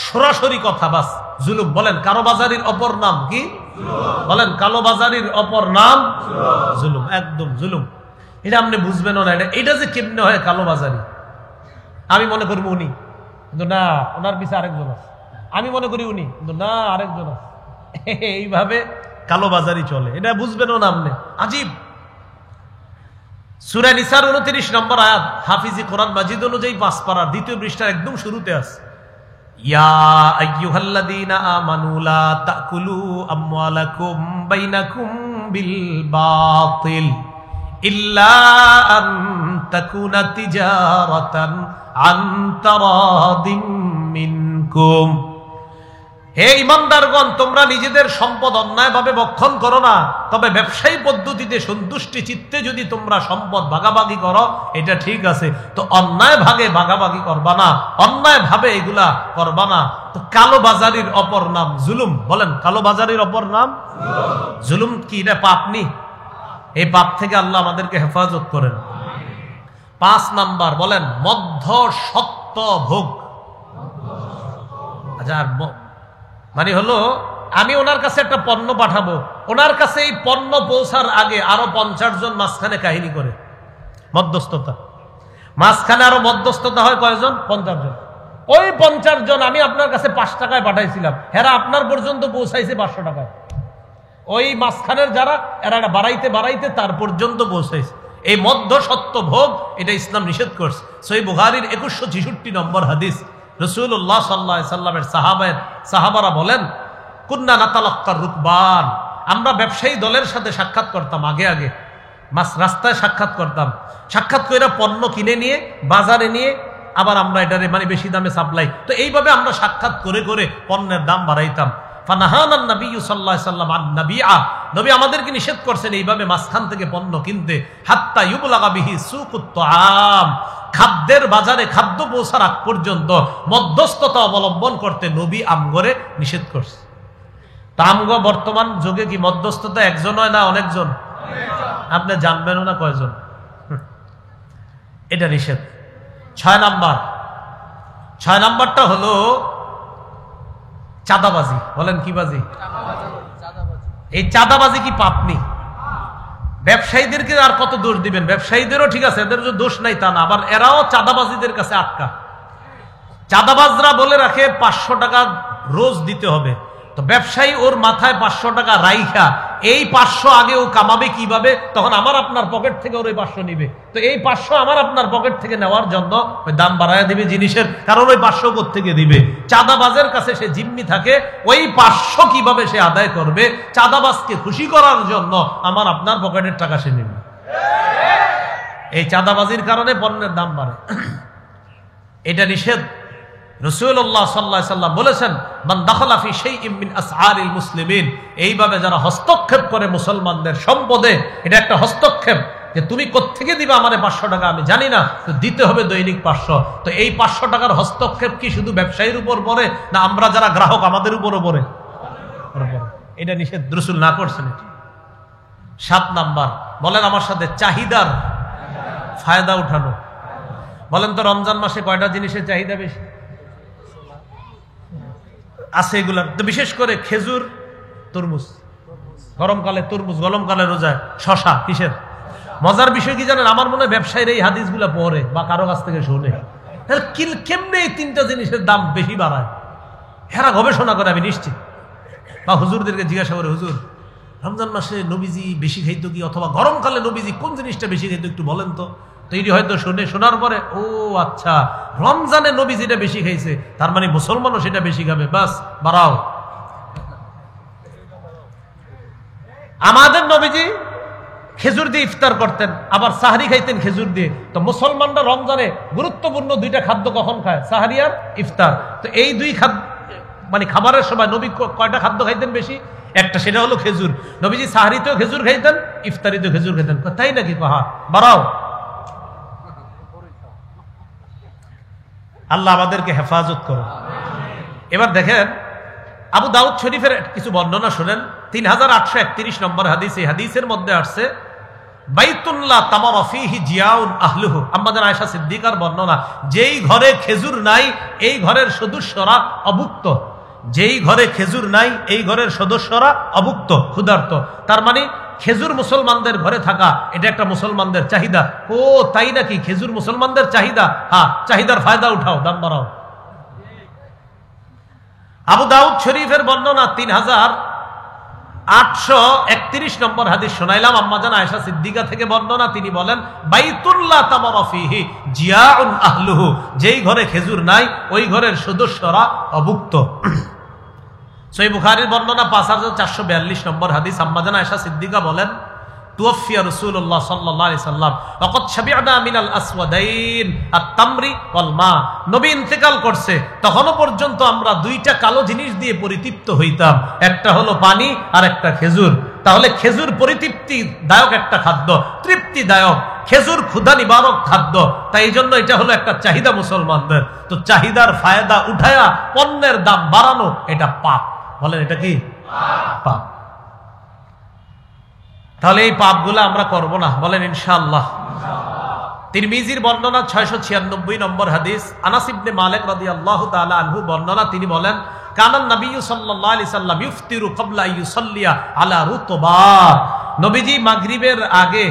Speaker 1: সরাসরি কথা, বাস জুলুম। বলেন কালোবাজারির অপর নাম কি? বলেন কালোবাজারির অপর নাম জুলুম। একদম জুলুম। এটা আপনি বুঝবেন না। এটা যে কেমনে হয় কালোবাজারি, আমি মনে করি উনি, কিন্তু না, ওনার পিছনে আরেকজন আছে। আমি মনে করি উনি, কিন্তু না, আরেকজন আছে। এইভাবে কালোবাজারি চলে, এটা বুঝবেন না আপনি। আজীব। সূরা নিসার 29 নম্বর আয়াত, হাফিজি কোরআন মাজিদ অনুযায়ী 5 পারা 2য় পৃষ্ঠার একদম শুরুতে আছে, ইয়া আইয়ুহাল্লাযীনা আমানু লা তাকুলু আমওয়ালাকুম বাইনাকুম বিল বাতিল ইল্লা আন তাকুনা তিজারাতান আন তারাদিম মিনকুম। হে ইমানদারগণ, তোমরা নিজেদের সম্পদ অন্যায়ভাবে ভক্ষণ করো না, তবে ব্যবসায়ী পদ্ধতিতে সন্তুষ্টি চিত্তে যদি তোমরা সম্পদ ভাগাভাগি করো এটা ঠিক আছে, তো অন্যায় ভাগে ভাগাভাগি করবা না, অন্যায় ভাবে এগুলা করবা না। তো কালোবাজারির অপর নাম জুলুম। বলেন কালোবাজারির অপর নাম জুলুম। কি এটা পাপ নি? এই পাপ থেকে আল্লাহ আমাদেরকে হেফাজত করেন। 5 নাম্বার, বলেন মধ্য সত্য ভোগ। আচ্ছা, মানে হলো আমি ওনার কাছে একটা পণ্য পাঠাবো, ওনার কাছে এই পণ্য পৌঁছার আগে আরো 50 জন মাঝখানে কাহিনী করে, মধ্যস্থতা। মাঝখানে আরো মধ্যস্থতা হয় কয়জন? 50 জন। ওই 50 জন আমি আপনার কাছে 5 টাকায় পাঠাইছিলাম, এরা আপনার পর্যন্ত পৌঁছাইছে 500 টাকায়। ওই মাঝখানের যারা, এরা বাড়াইতে বাড়াইতে তার পর্যন্ত পৌঁছাইছে। এই মধ্য সত্য ভোগ, এটা ইসলাম নিষেধ করছে। সহিহ বুখারীর 2166 নম্বর হাদিস, রাসূলুল্লাহ সাল্লাল্লাহু আলাইহি সাল্লামের সাহাবারা বলেন, কুন্না নাতালাক্কার রুকবান, আমরা ব্যবসায়ী দলের সাথে সাক্ষাৎ করতাম, আগে আগে রাস্তায় সাক্ষাৎ করতাম, সাক্ষাৎ করে পণ্য কিনে নিয়ে বাজারে নিয়ে আবার আমরা এটারে মানে বেশি দামে সাপ্লাই, তো এইভাবে আমরা সাক্ষাৎ করে করে পণ্যের দাম বাড়াইতাম। ফানাহানান নবী সাল্লাল্লাহু আলাইহি সাল্লাম আন নাবিআ, নবী আমাদেরকে নিষেধ করছেন এইভাবে মাঝখান থেকে পণ্য কিনতে। হাত্তা ইউবলাগা বিহি সুকুত তাআম, খাদ্যের বাজারে খাদ্য পৌঁছার আগ পর্যন্ত মধ্যস্থতা অবলম্বন করতে নবী আমগরে নিষেধ করছে। তা আমগো বর্তমান যুগে কি মধ্যস্থতা একজন হয় না অনেকজন? আপনি জানবেনও না কয়জন। এটা নিষেধ। 6 নাম্বারটা হলো চাঁদাবাজি। বলেন কি বাজি? এই চাঁদাবাজি কি পাপ নেই? ব্যবসায়ীদেরকে আর কত দোষ দিবেন? ব্যবসায়ীদেরও ঠিক আছে, এদের যে দোষ নাই তা না, আবার এরাও চাঁদাবাজিদের কাছে আটকা। চাঁদাবাজরা বলে রাখে 500 টাকা রোজ দিতে হবে, তো ব্যবসায়ী ওর মাথায় 500 টাকা রাইখা এই 500 আগে ও কামাবে কিভাবে, তখন আমার আপনার পকেট থেকে ওর ওই 500 নিবে, তো এই 500 আমার আপনার পকেট থেকে নেওয়ার জন্য ওই দাম বাড়ায় দিবে জিনিসের, কারণ ওই 500 কোত্থেকে দিবে? চাঁদাবাজের কাছে সে জিম্মি থাকে, ওই 500 কিভাবে সে আদায় করবে, চাঁদাবাজকে খুশি করার জন্য আমার আপনার পকেটের টাকা সে নেবে। এই চাঁদাবাজির কারণে পণ্যের দাম বাড়ে, এটা নিষেধ। রাসূলুল্লাহ সাল্লাল্লাহু আলাইহি সাল্লাম বলেছেন, মান দাখালা ফি শাইইন মিন আসআরিল মুসলিমিন, এইভাবে যারা হস্তক্ষেপ করে মুসলমানদের সম্পদে, এটা একটা হস্তক্ষেপ, যে তুমি কোত্থেকে দিবা আমারে 500 টাকা আমি জানি না, তো দিতে হবে দৈনিক 500। তো এই 500 টাকার হস্তক্ষেপ কি শুধু ব্যবসায়ীর উপর পড়ে, না আমরা যারা গ্রাহক আমাদের উপরও পড়ে? এটা নিষেধ, রাসূল না করছেন। 7 নাম্বার, বলেন আমার সাথে, চাহিদার ফায়দা উঠানো। বলেন তো রমজান মাসে কয়টা জিনিসের চাহিদা বেশি আছে? এগুলার তো বিশেষ করে খেজুর, তরমুজ, গরমকালে তরমুজ, গরমকালে রোজায় শশা। কিসের মজার বিষয় কি জানেন? আমার মনে হয় ব্যবসায়ীরা এই হাদিসগুলা পড়ে বা কারো কাছ থেকে শোনে, কেমনে এই 3টা জিনিসের দাম বেশি বাড়ায়, এরা গবেষণা করে, আমি নিশ্চিত। বা হুজুরদেরকে জিজ্ঞাসা করে, হুজুর রমজান মাসে নবীজি বেশি খাইতো কি, অথবা গরমকালে নবীজি কোন জিনিসটা বেশি খাইতো একটু বলেন তো। তৈরি হয়তো শোনার পরে, ও আচ্ছা, রমজানে নবী যেটা বেশি খাইছে, তার মানে মুসলমানও সেটা বেশি খাবে, বাস বাড়াও। আমাদের নবীজি খেজুর দিয়ে ইফতার করতেন, আবার সাহারি খাইতেন খেজুর দিয়ে। তো মুসলমানরা রমজানে গুরুত্বপূর্ণ 2টা খাদ্য কখন খায়? সাহারি আর ইফতার। তো এই 2 খাদ্য মানে খাবারের সময় নবী কয়টা খাদ্য খাইতেন বেশি? একটা, সেটা হলো খেজুর। নবীজি সাহারিতেও খেজুর খাইতেন, ইফতারিতেও খেজুর খাইতেন। তাই নাকি? হ্যাঁ, বাড়াও। আল্লাহ আমাদেরকে হেফাজত করো। এবার দেখেন, আবু দাউদ শরীফের কিছু বর্ণনা শুনেন। 3831 নম্বর হাদিস, এই হাদিসের মধ্যে আসছে, বাইতুল্লাহ তামারা ফীহি জিয়াউন আহলুহু, আম্মা জান আয়েশা সিদ্দিকার বর্ণনা, যেই ঘরে খেজুর নাই এই ঘরের সদস্যরা অভুক্ত। যেই ঘরে খেজুর নাই এই ঘরের সদস্যরা অভুক্ত, ক্ষুধার্ত। তার মানে খেজুর মুসলমানদের ঘরে থাকা, এটা একটা মুসলমানদের চাহিদা। ও তাই নাকি? খেজুর মুসলমানদের চাহিদা? হ্যাঁ, চাহিদার ফায়দা উঠাও, দাম বাড়াও। আবু দাউদ শরীফের বর্ণনা 3831 নম্বর হাদিস শোনাইলাম, আম্মা জান আয়েশা সিদ্দিকা থেকে বর্ণনা। তিনি বলেন, বাইতুল্লাহ তামারা ফীহি জিয়াউন আহলুহু, যেই ঘরে খেজুর নাই ওই ঘরের সদস্যরা অভুক্ত। সহিহ বুখারীর বর্ণনা 5442 নম্বর হাদিস, আম্মা জান আয়েশা সিদ্দিকা বলেন, তুওফিয়া রাসূলুল্লাহ সাল্লাল্লাহু আলাইহি সাল্লাম ওয়াকাদ শাবি'না মিনাল আসওয়াদাইন আত-তামরি ওয়াল মা, নবী ইন্তেকাল করছে, তখনও পর্যন্ত আমরা 2টা কালো জিনিস দিয়ে পরিতৃপ্ত হইতাম, একটা হলো পানি আর একটা খেজুর। তাহলে খেজুর পরিতৃপ্তিদায়ক একটা খাদ্য, তৃপ্তিদায়ক। খেজুর ক্ষুধা নিবারক খাদ্য, তাই এই জন্য এটা হলো একটা চাহিদা মুসলমানদের। তো চাহিদার ফায়দা উঠায়া পণ্যের দাম বাড়ানো, এটা পাপ। বলেন এটা কি পাপ? তাহলে এই পাপগুলো আমরা করব না, বলেন ইনশাআল্লাহ। তিরমিজির বর্ণনা 696 নম্বর হাদিস, আনাস ইবনে মালিক রাদিয়াল্লাহু তাআলা আনহু বর্ণনা, তিনি বলেন, কানান নবী সাল্লাল্লাহু আলাইহি সাল্লাম ইফতিরু ক্বাবলা আন ইউসাল্লিয়া আলা রুতবা, নবীজি মাগরিবের আগে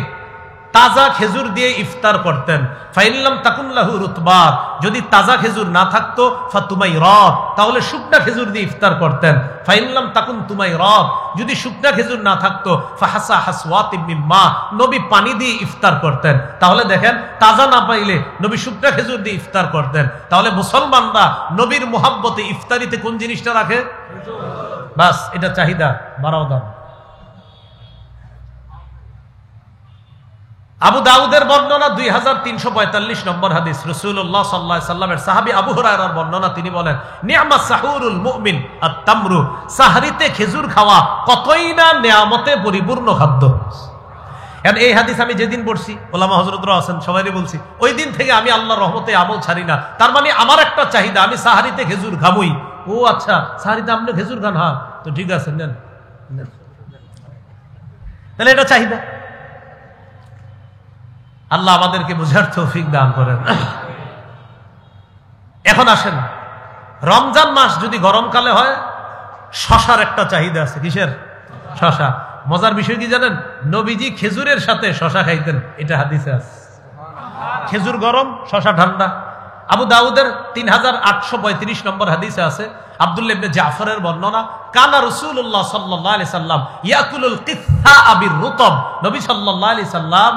Speaker 1: তাজা খেজুর দিয়ে ইফতার করতেন। ফাইল্লাম তাকুন লাহু রুতবাত, যদি তাজা খেজুর না থাকতো ফাতুমাইরাত, তাহলে শুকনা খেজুর দিয়ে ইফতার করতেন। ফাইল্লাম তাকুন তুমাইরাত, যদি শুকনা খেজুর না থাকতো ফাহাসা হাসওয়াতিম মিম্মা, নবী পানি দিয়ে ইফতার করতেন। তাহলে দেখেন, তাজা না পাইলে নবী শুকনা খেজুর দিয়ে ইফতার করতেন। তাহলে মুসলমানরা নবীর মুহাব্বতে ইফতারিতে কোন জিনিসটা রাখে? বাস, এটা চাহিদা, বাড়াও দাম। আবু দাউদের বর্ণনা 2345 নম্বর হাদিস, রাসূলুল্লাহ সাল্লাল্লাহু আলাইহি সাল্লামের সাহাবী আবু হুরায়রার বর্ণনা, তিনি বলেন, নি'মাস সাহুরুল মুমিন আত-তামরু, সাহরিতে খেজুর খাওয়া কতই না নিয়ামতে পরিপূর্ণ খাদ্য। এখন এই হাদিস আমি যেদিন পড়ছি, ওলামা হযরতরা আছেন, সবাইকে বলছি, ওই দিন থেকে আমি আল্লাহর রহমতে আমল ছাড়ি না। তার মানে আমার একটা চাহিদা, আমি সাহরিতে খেজুর খাবই। ও আচ্ছা, সাহরিতে আপনি খেজুর খান? হ্যাঁ, তো ঠিক আছে, নেন। তাহলে এটা চাহিদা। আল্লাহ আমাদেরকে বুঝার তৌফিক দান করেন। এখন আসেন, রমজান মাস যদি গরমকালে হয়, শশার একটা চাহিদা আছে। কিসের? শশা। মজার বিষয় কি জানেন? নবীজি খেজুরের সাথে শশা খাইতেন, এটা হাদিসে আছে। খেজুর গরম, শশা ঠান্ডা। আবু দাউদের 3835 নম্বর হাদিসে আছে, আব্দুল্লাহ ইবনে জাফরের বর্ণনা, কানা রাসূলুল্লাহ সাল্লাল্লাহু আলাইহি সাল্লাম ইয়াকুলুল কিসসা বির রুতব, নবী সাল্লাল্লাহু আলাইহি সাল্লাম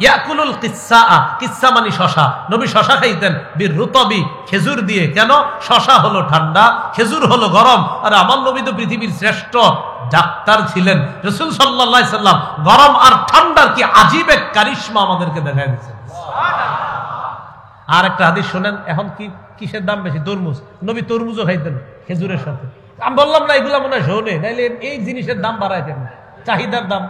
Speaker 1: ইয়াকুলুল কিসসা, কিসসা মানে শশা, নবী শশা খাইতেন বির রুতবি, খেজুর দিয়ে। কেন? শশা হলো ঠান্ডা, খেজুর হলো গরম। আর আমার নবী তো পৃথিবীর শ্রেষ্ঠ ডাক্তার ছিলেন। রাসূল সাল্লাল্লাহু আলাইহি সাল্লাম গরম আর ঠান্ডার কি আজীব এক কারিশমা আমাদেরকে দেখায় দিয়েছেন। আর একটা হাদিস শুনেন, এখন কি কিসের দাম বেশি? তরমুজ। নবী তরমুজও খাইতেন খেজুরের সাথে। আমি বললাম না এগুলা মনে হয় শোনে, নাইলে এই জিনিসের দাম বাড়ায় কেন? চাহিদার দাম।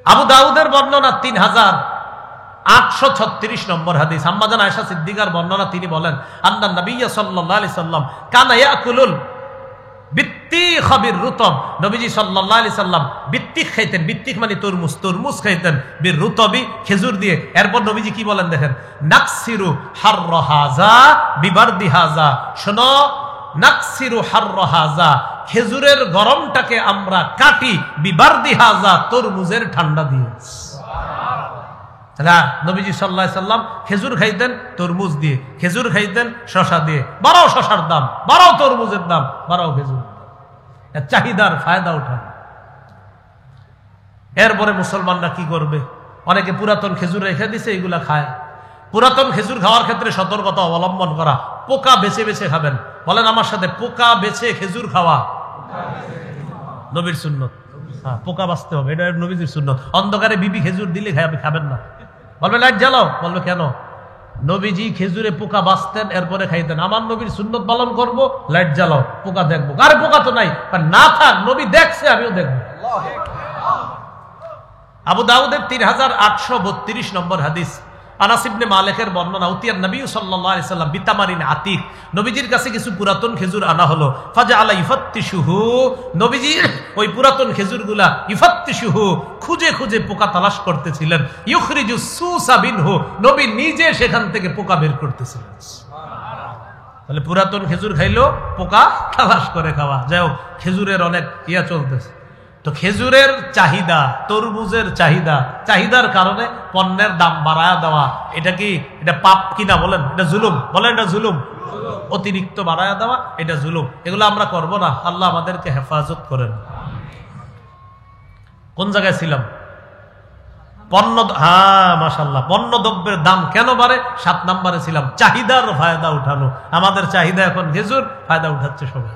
Speaker 1: আবু দাউদের বর্ণনা 3836 নম্বর হাদিস, আম্মা জান আয়েশা সিদ্দিকার বর্ণনা, তিনি বলেন, আন্নান নবিয়্য সাল্লাল্লাহু আলাইহি সাল্লাম কানা ইয়াকুলুল বিত্তিখ বির রুতব, নবীজি সাল্লাল্লাহু আলাইহি সাল্লাম বিত্তিখ খাইতেন। বিত্তিখ মানে তরমুজ, তরমুজ খাইতেন বির রুতবি, খেজুর দিয়ে। এরপর নবীজি কি বলেন দেখেন, নাকসিরু হাররা হাযা বিবারদি হাযা, শোনো, নাকসিরু হাররা হাযা, খেজুরের গরমটাকে আমরা কাটি, বিবারদি হাযা, তরমুজের ঠান্ডা দিয়ে। সুবহানাল্লাহ। নবীজি সাল্লাল্লাহু আলাইহি সাল্লাম খেজুর খাইতেন তরমুজ দিয়ে, খেজুর খাইতেন শশা দিয়ে। বাড়াও শশার দাম, বাড়াও তরমুজের দাম, বাড়াও খেজুর। চাহিদার ফায়দা উঠান। এরপরে মুসলমানরা কি করবে? অনেকে পুরাতন খেজুর রেখে দিছে, এগুলা খায়। পুরাতন খেজুর খাওয়ার ক্ষেত্রে সতর্কতা অবলম্বন করা, পোকা বেছে বেছে খাবেন। বলেন আমার সাথে, পোকা বেছে খেজুর খাওয়া নবীর সুন্নত। হ্যাঁ, পোকা বাঁচতে হবে, এটা নবীজির সুন্নত। অন্ধকারে বিবি খেজুর দিলে খাবেন না। বলবে লাইট জ্বালাও, বলবে কেন? নবীজি খেজুরে পোকা বাঁচতেন, এরপরে খাইতেন। আমার নবীর সুন্নত পালন করব, লাইট জ্বালাও, পোকা দেখবো। আরে পোকা তো নাই, না থাক, নবী দেখছে, আমিও দেখবো। আবু দাউদের 3832 নম্বর হাদিস, আনাস ইবনে মালিকের বর্ণনা, উতিয়ান নবী সাল্লাল্লাহু আলাইহি সাল্লাম বিতামারিন আতিক, নবীজির কাছে কিছু পুরাতন খেজুর আনা হলো। ফাজআলা ইফাত্তিশুহু, নবীজি ওই পুরাতন খেজুরগুলা ইফাত্তিশুহু, খুঁজে খুঁজে পোকা তালাশ করতেছিলেন। ইউখরিজু সুসা বিনহু, নবী নিজে সেখান থেকে পোকা বের করতেছিলেন। তাহলে পুরাতন খেজুর খাইলো, পোকা তালাশ করে খাওয়া। যাই হোক, খেজুরের অনেক চলতেছে। তো খেজুরের চাহিদা, তরমুজের চাহিদা, চাহিদার কারণে পণ্যের দাম বাড়ায় দেওয়া, এটা কি, এটা পাপ কিনা? বলেন এটা জুলুম। বলেন এটা জুলুম। অতিরিক্ত বাড়ায় দেওয়া এটা জুলুম। এগুলো আমরা করব না। আল্লাহ আমাদেরকে হেফাজত করেন। কোন জায়গায় ছিলাম? পণ্য, হ্যাঁ মাশাআল্লাহ, পণ্য দ্রব্যের দাম কেন বাড়ে? 7 নম্বরে ছিলাম, চাহিদার ফায়দা উঠানো। আমাদের চাহিদা এখন খেজুর, ফায়দা উঠাচ্ছে সবাই।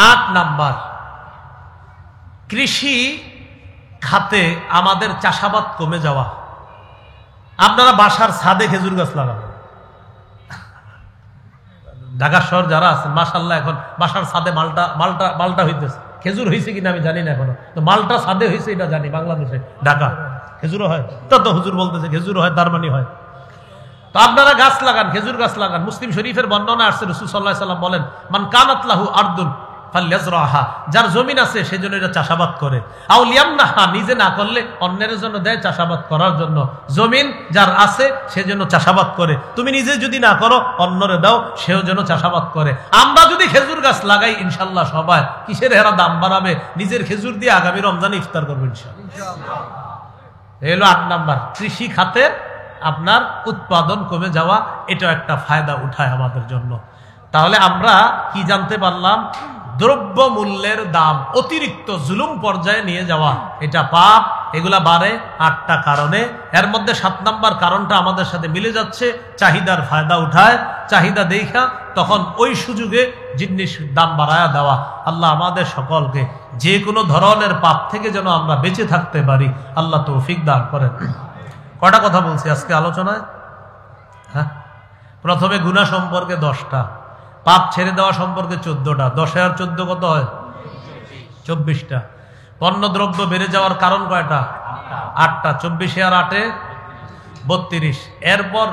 Speaker 1: 8 নাম্বার, কৃষি খাতে আমাদের চাষাবাদ কমে যাওয়া। আপনারা বাসার ছাদে খেজুর গাছ লাগাবেন। ঢাকা শহর যারা আছেন, মাশাআল্লাহ, এখন বাসার ছাদে মালটা হইতেছে। খেজুর হয়েছে কিনা আমি জানি না এখনো, তো মালটা ছাদে হয়েছে এটা জানি। বাংলাদেশে ঢাকা খেজুরও হয়, তো হুজুর বলতেছে খেজুর হয়, তার মানে হয়। তো আপনারা গাছ লাগান, খেজুর গাছ লাগান। মুসলিম শরীফের বর্ণনা আসছে, রাসূল সাল্লাল্লাহু আলাইহি ওয়াসাল্লাম বলেন, মান কানাত লাহু আরদুন ফালইয়াজরাহা, যার জমিন আছে সেজন্য এটা চাষাবাদ করে। আও লিয়ামনাহা, নিজে না করলে অন্যের জন্য দেয় চাষাবাদ করার জন্য। জমিন যার আছে সেজন্য চাষাবাদ করে। তুমি নিজে যদি না করো, অন্যরে দাও, সেও যেন চাষাবাদ করে। আমরা যদি খেজুর গাছ লাগাই, ইনশাআল্লাহ সবাই কিসের হেরা দাম বাড়াবে? নিজের খেজুর দিয়ে আগামী রমজানে ইফতার করবো ইনশাআল্লাহ। এলো 8 নাম্বার, কৃষি খাতের আপনার উৎপাদন কমে যাওয়া, এটা একটা ফায়দা উঠায় আমাদের জন্য। তাহলে আমরা কি জানতে পারলাম? দ্রব্য মূল্যের দাম অতিরিক্ত জুলুম পর্যায়ে নিয়ে যাওয়া এটা পাপ, এগুলা বাড়ে 8টা কারণে। এর মধ্যে 7 নাম্বার কারণটা আমাদের সাথে মিলে যাচ্ছে, চাহিদার ফায়দা উঠায়, চাহিদা দেখা তখন ওই সুযোগে জিনিস দাম বাড়ায়া দেওয়া। আল্লাহ আমাদের সকলকে যে কোনো ধরনের পাপ থেকে যেন আমরা বেঁচে থাকতে পারি, আল্লাহ তৌফিক দান করেন। কটা কথা বলছি আজকে আলোচনায়? হ্যাঁ, প্রথমে গুনাহ সম্পর্কে 10টা, পাপ ছেড়ে দেওয়া সম্পর্কে 14টা, 10 আর 14 কত হয়? 24টা। পণ্যদ্রব্য বেড়ে যাওয়ার কারণ কয়টা? 8টা। 24 আর 8 32। এরপর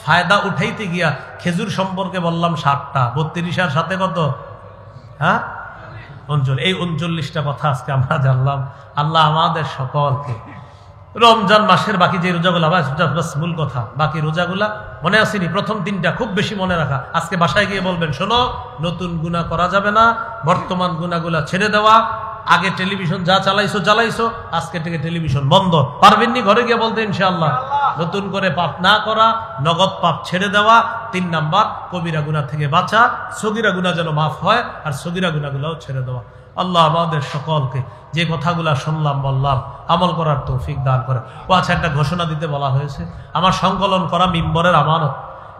Speaker 1: ফায়দা উঠাইতে গিয়া খেজুর সম্পর্কে বললাম 7টা, 32 আর 7 কত? হ্যাঁ, 39। এই 39টা কথা আজকে আমরা জানলাম। আল্লাহ আমাদের সকলকে রমজান মাসের বাকি যে রোজাগুলা, মূল কথা, বাকি রোজাগুলা মনে আসেনি, প্রথম 3টা খুব বেশি মনে রাখা। আজকে বাসায় গিয়ে বলবেন, শোনো, নতুন গুনাহ করা যাবে না, বর্তমান গুনাহগুলা ছেড়ে দেওয়া। আগে টেলিভিশন যা চালাইছো, আজকে থেকে টেলিভিশন বন্ধ। পারবেননি ঘরে গিয়ে বলতে ইনশাআল্লাহ। নতুন করে পাপ না করা, নগদ পাপ ছেড়ে দেওয়া। 3 নাম্বার, কবিরা গুনাহ থেকে বাঁচা, সগীরা গুনাহ যেন মাফ হয়, আর সগীরা গুনাহগুলোও ছেড়ে দেওয়া। আল্লাহ আমাদের সকলকে যে কথাগুলা শুনলাম বললাম আমল করার তৌফিক দান করে। ও আচ্ছা, একটা ঘোষণা দিতে বলা হয়েছে, আমার সংকলন করা মিম্বরের আমানত,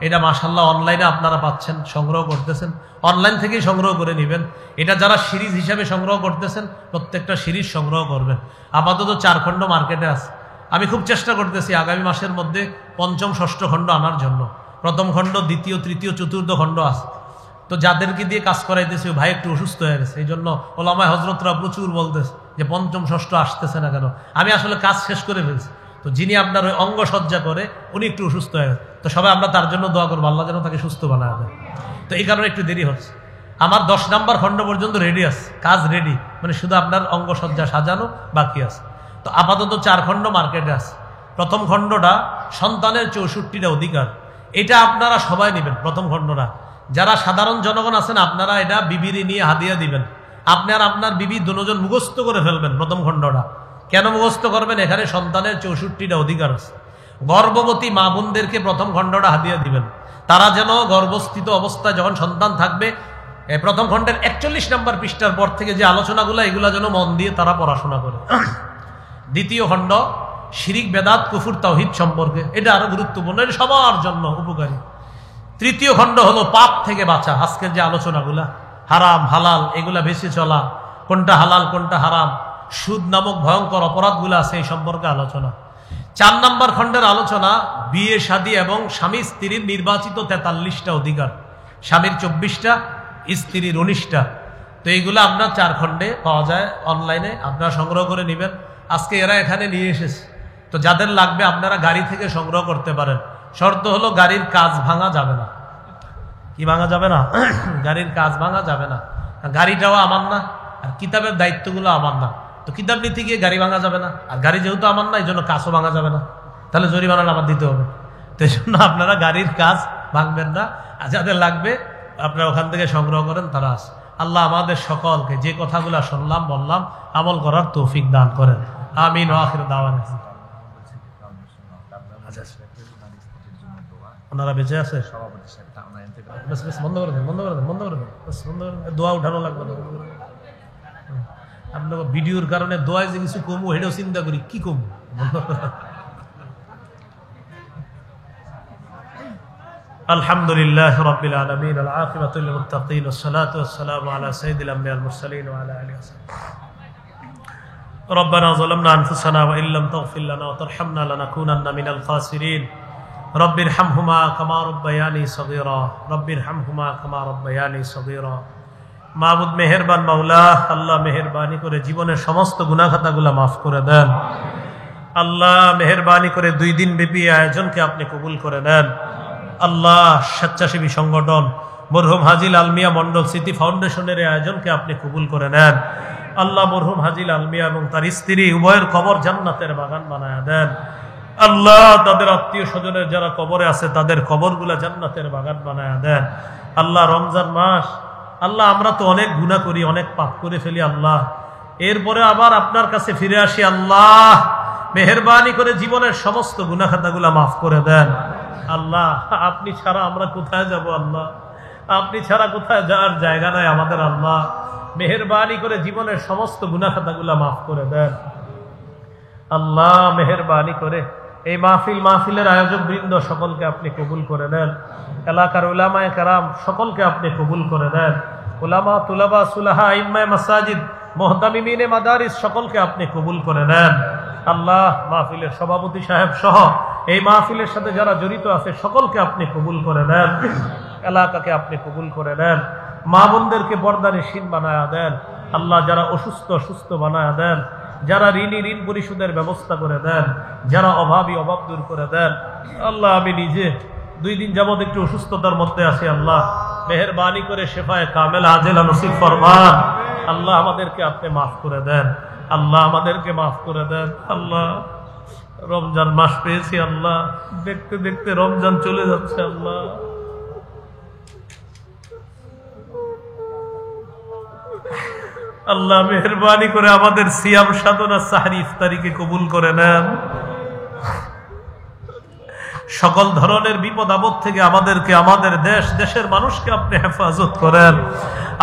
Speaker 1: এটা মাশাআল্লাহ অনলাইনে আপনারা পাচ্ছেন, সংগ্রহ করতেছেন, অনলাইন থেকেই সংগ্রহ করে নেবেন। এটা যারা সিরিজ হিসাবে সংগ্রহ করতেছেন, প্রত্যেকটা সিরিজ সংগ্রহ করবেন। আপাতত 4 খণ্ড মার্কেটে আছে। আমি খুব চেষ্টা করতেছি আগামী মাসের মধ্যে 5ম 6ষ্ঠ খণ্ড আনার জন্য। প্রথম খণ্ড, দ্বিতীয়, তৃতীয়, চতুর্থ খণ্ড আছে। তো যাদেরকে দিয়ে কাজ করাইতেছে, ভাই একটু অসুস্থ হয়ে গেছে, এই জন্য ওলামায়ে হযরতরা প্রচুর বলতেছে যে 5ম 6ষ্ঠ আসতেছে না কেন। আমি আসলে কাজ শেষ করে ফেলছি, তো যিনি আপনার ওই অঙ্গ সজ্জা করে উনি একটু অসুস্থ হয়ে গেছে, তো সবাই আমরা তার জন্য দোয়া করবো, আল্লাহ যেন তাকে সুস্থ বানায় দেয়। তো এই কারণে একটু দেরি হচ্ছে। আমার 10 নাম্বার খণ্ড পর্যন্ত রেডি আছে, কাজ রেডি, মানে শুধু আপনার অঙ্গ সজ্জা সাজানো বাকি আছে। তো আপাতত 4 খণ্ড মার্কেটে আছে। প্রথম খণ্ডটা সন্তানের 64টা অধিকার, এটা আপনারা সবাই নেবেন। প্রথম খণ্ডটা যারা সাধারণ জনগণ আছেন, আপনারা এটা বিবির নিয়ে হাদিয়া দিবেন। আপনার আপনার বিবি দুজন মুখস্থ করে ফেলবেন প্রথম খণ্ডটা। কেন মুখস্থ করবেন? এখানে সন্তানের 64টা অধিকার আছে। গর্ভবতী মা বোনদেরকে প্রথম খণ্ডটা হাদিয়া দিবেন, তারা যেন গর্ভস্থিত অবস্থায় যখন সন্তান থাকবে, প্রথম খণ্ডের 41 নম্বর পৃষ্ঠার পর থেকে যে আলোচনাগুলো, এগুলা যেন মন দিয়ে তারা পড়াশোনা করে। দ্বিতীয় খণ্ড শিরিক, বেদাত, কুফর, তাওহীদ সম্পর্কে, এটা আরো গুরুত্বপূর্ণ, এটা সবার জন্য উপকারী। তৃতীয় খণ্ড হলো পাপ থেকে বাঁচা। আজকের যে আলোচনাগুলা, হারাম হালাল এগুলা বেশি চলা, কোনটা হালাল কোনটা হারাম, সুদ নামক ভয়ঙ্কর অপরাধগুলো আছে, এই সম্পর্কে আলোচনা। 4 নম্বর খণ্ডের আলোচনা বিয়ে শাদী এবং স্বামী স্ত্রীর নির্বাচিত 43টা অধিকার, স্বামীর 24টা, স্ত্রীর 19টা। তো এইগুলো আপনার 4 খণ্ডে পাওয়া যায় অনলাইনে, আপনারা সংগ্রহ করে নেবেন। আজকে এরা এখানে নিয়ে এসেছে, তো যাদের লাগবে আপনারা গাড়ি থেকে সংগ্রহ করতে পারেন। শর্ত হলো গাড়ির কাজ ভাঙা যাবে না। কি ভাঙা যাবে না? গাড়ির কাজ ভাঙা যাবে না। গাড়িটাও আমার না, আর কিতাবের দায়িত্বগুলো আমার না। তো কিতাব নিতে গিয়ে গাড়ি ভাঙা যাবে না, আর গাড়ি যেহেতু আমার না, এই জন্য কাজও ভাঙা যাবে না, তাহলে জরিমানা আমার দিতে হবে। তো এই জন্য আপনারা গাড়ির কাজ ভাঙবেন না। আর যাদের লাগবে আপনারা ওখান থেকে সংগ্রহ করেন, তারা আছে। আল্লাহ আমাদের সকলকে যে কথাগুলো শুনলাম বললাম আমল করার তৌফিক দান করেন। আমিন। আখির দাওয়ানা। ওনারা বেঁচে আছে, বন্ধ করে দেন, বন্ধ করে দেন, বন্ধ করে দেন, বন্ধ করে দেন। দোয়া উঠানো লাগবে না। আপনার ভিডিওর কারণে দোয়ায় যে কিছু কমু, হেঁটেও চিন্তা করি কি কমু। আলহামদুলিল্লাহ রাব্বিল আলামিন, আল আকিবাতু লিল মুত্তাকিন, ওয়াস সালাতু ওয়াস সালামু আলা সাইয়্যিদিল আমবিয়া ওয়াল মুরসালিন ওয়া আলা আলিহি ওয়া সাহবিহি। রব্বানা যালামনা আনফুসানা ওয়া ইল্লাম তাগফির লানা ওয়া তারহামনা লানাকুনান্না মিনাল খাসিরিন। রব্বির হামহুমা কামা রাব্বায়ানি সগীরা, রব্বির হামহুমা কামা রাব্বায়ানি সগীরা। মাবুদ মেহেরবান মাওলা, আল্লাহ মেহেরবানি করে জীবনের সমস্ত গুনাহ খাতাগুলো মাফ করে দেন। আল্লাহ মেহেরবানি করে 2 দিন ব্যাপী আয়োজনকে আপনি কবুল করে নেন। আল্লাহ স্বেচ্ছাসেবী সংগঠন মরহুম হাজিল আলমিয়া মন্ডল স্মৃতি ফাউন্ডেশনের আয়োজনকে আপনি কবুল করে নেন। আল্লাহ মরহুম হাজিল আলমিয়া এবং তার স্ত্রী উভয়ের কবর জান্নাতের বাগান বানায়া দেন। আল্লাহ তাদের আত্মীয় স্বজনের যারা কবরে আছে তাদের কবরগুলা জান্নাতের বাগান বানায়া দেন। আল্লাহ রমজান মাস, আল্লাহ আমরা তো অনেক গুনাহ করি, অনেক পাপ করে ফেলি আল্লাহ, এরপরে আবার আপনার কাছে ফিরে আসি আল্লাহ, মেহেরবানি করে জীবনের সমস্ত গুনাহ খাতাগুলো মাফ করে দেন। আল্লাহ, আপনি ছাড়া আমরা কোথায় যাব? আল্লাহ, আপনি ছাড়া কোথায় যাওয়ার জায়গা নাই আমাদের। আল্লাহ, মেহেরবানি করে জীবনের সমস্ত গুনাহ খাতাগুলো মাফ করে দেন। আল্লাহ, মেহেরবানি করে এই মাহফিলের আয়োজক বৃন্দ সকলকে আপনি কবুল করে নেন। এলাকার উলামায়ে কেরাম সকলকে আপনি কবুল করে নেন। উলামা, তুলাবা, সুলাহা, ইমায়ে মাসাজিদ, মুহতামিমিনে মাদারিস সকলকে আপনি কবুল করে নেন। আল্লাহ, মাহফিলের সভাপতি সাহেব সহ এই মাহফিলের সাথে যারা জড়িত আছে সকলকে আপনি কবুল করে নেন। এলাকাকে আপনি কবুল করে নেন। মা বোনদেরকে পর্দানিশীন বানায়া দেন। আল্লাহ, যারা অসুস্থ সুস্থ বানায়া দেন। যারা ঋণী ঋণ পরিশোধের ব্যবস্থা করে দেন। যারা অভাবী অভাব দূর করে দেন। আল্লাহ, আমি নিজে 2 দিন যাবত একটু অসুস্থতার মধ্যে আছি। আল্লাহ, মেহেরবানি করে শেফায়ে কামেল আজেলা নসিব ফরমান। আল্লাহ, আমাদেরকে আপনি মাফ করে দেন। আল্লাহ, আমাদেরকে মাফ করে দেন। আল্লাহ, রমজান মাস পেয়েছি। আল্লাহ, দেখতে দেখতে রমজান চলে যাচ্ছে। আল্লাহ, আল্লাহ মেহেরবানি করে আমাদের সিয়াম সাধনা সাহরি ইফতারিকে কবুল করে নেন। সকল ধরনের বিপদ আপদ থেকে আমাদেরকে, আমাদের দেশের মানুষকে আপনি হেফাজত করেন।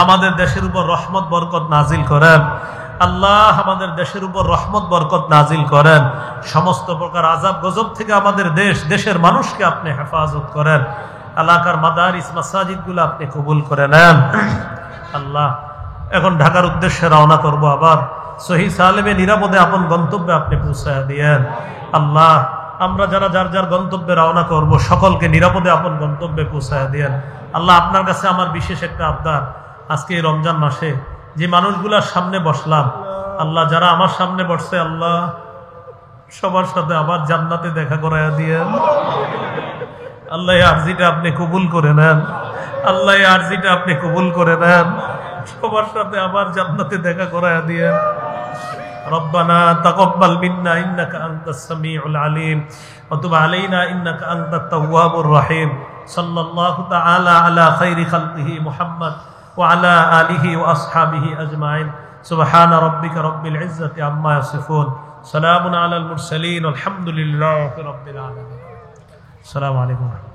Speaker 1: আমাদের দেশের উপর রহমত বরকত নাজিল করেন। আল্লাহ, আমাদের দেশের উপর রহমত বরকত নাজিল করেন। সমস্ত প্রকার আযাব গজব থেকে আমাদের দেশের মানুষকে আপনি হেফাজত করেন। এলাকার মাদারিস মাসাজিদগুলো আপনি কবুল করে নেন। আল্লাহ, এখন ঢাকার উদ্দেশ্যে রওনা করব। আবার সহি সালেমে নিরাপদে আপন গন্তব্যে আপনি পৌঁছায়া দিয়েন। আল্লাহ, আমরা যারা যার যার গন্তব্যে রওনা করব সকলকে নিরাপদে আপন গন্তব্যে পৌঁছায়া দিয়েন। আল্লাহ, আপনার কাছে আমার বিশেষ একটা আবদার, আজকে এই রমজান মাসে যে মানুষগুলার সামনে বসলাম, আল্লাহ যারা আমার সামনে বসছে, আল্লাহ সবার সাথে আবার জান্নাতে দেখা করায়া দিয়েন। আল্লাহ, এই আরজিটা আপনি কবুল করে নেন। আল্লাহ, এই আরজিটা আপনি কবুল করে নেন। সবার সাথে আবার জান্নাতে দেখা করায়া দিয়েন। ربنا تقبل منا إنك أنت السميع العليم وتب علينا إنك أنت التواب الرحيم صلى الله تعالى على خير خلقه محمد وعلى آله وأصحابه أجمعين سبحان ربك رب العزة عما يصفون سلام على المرسلين والحمد لله رب العالمين. السلام عليكم.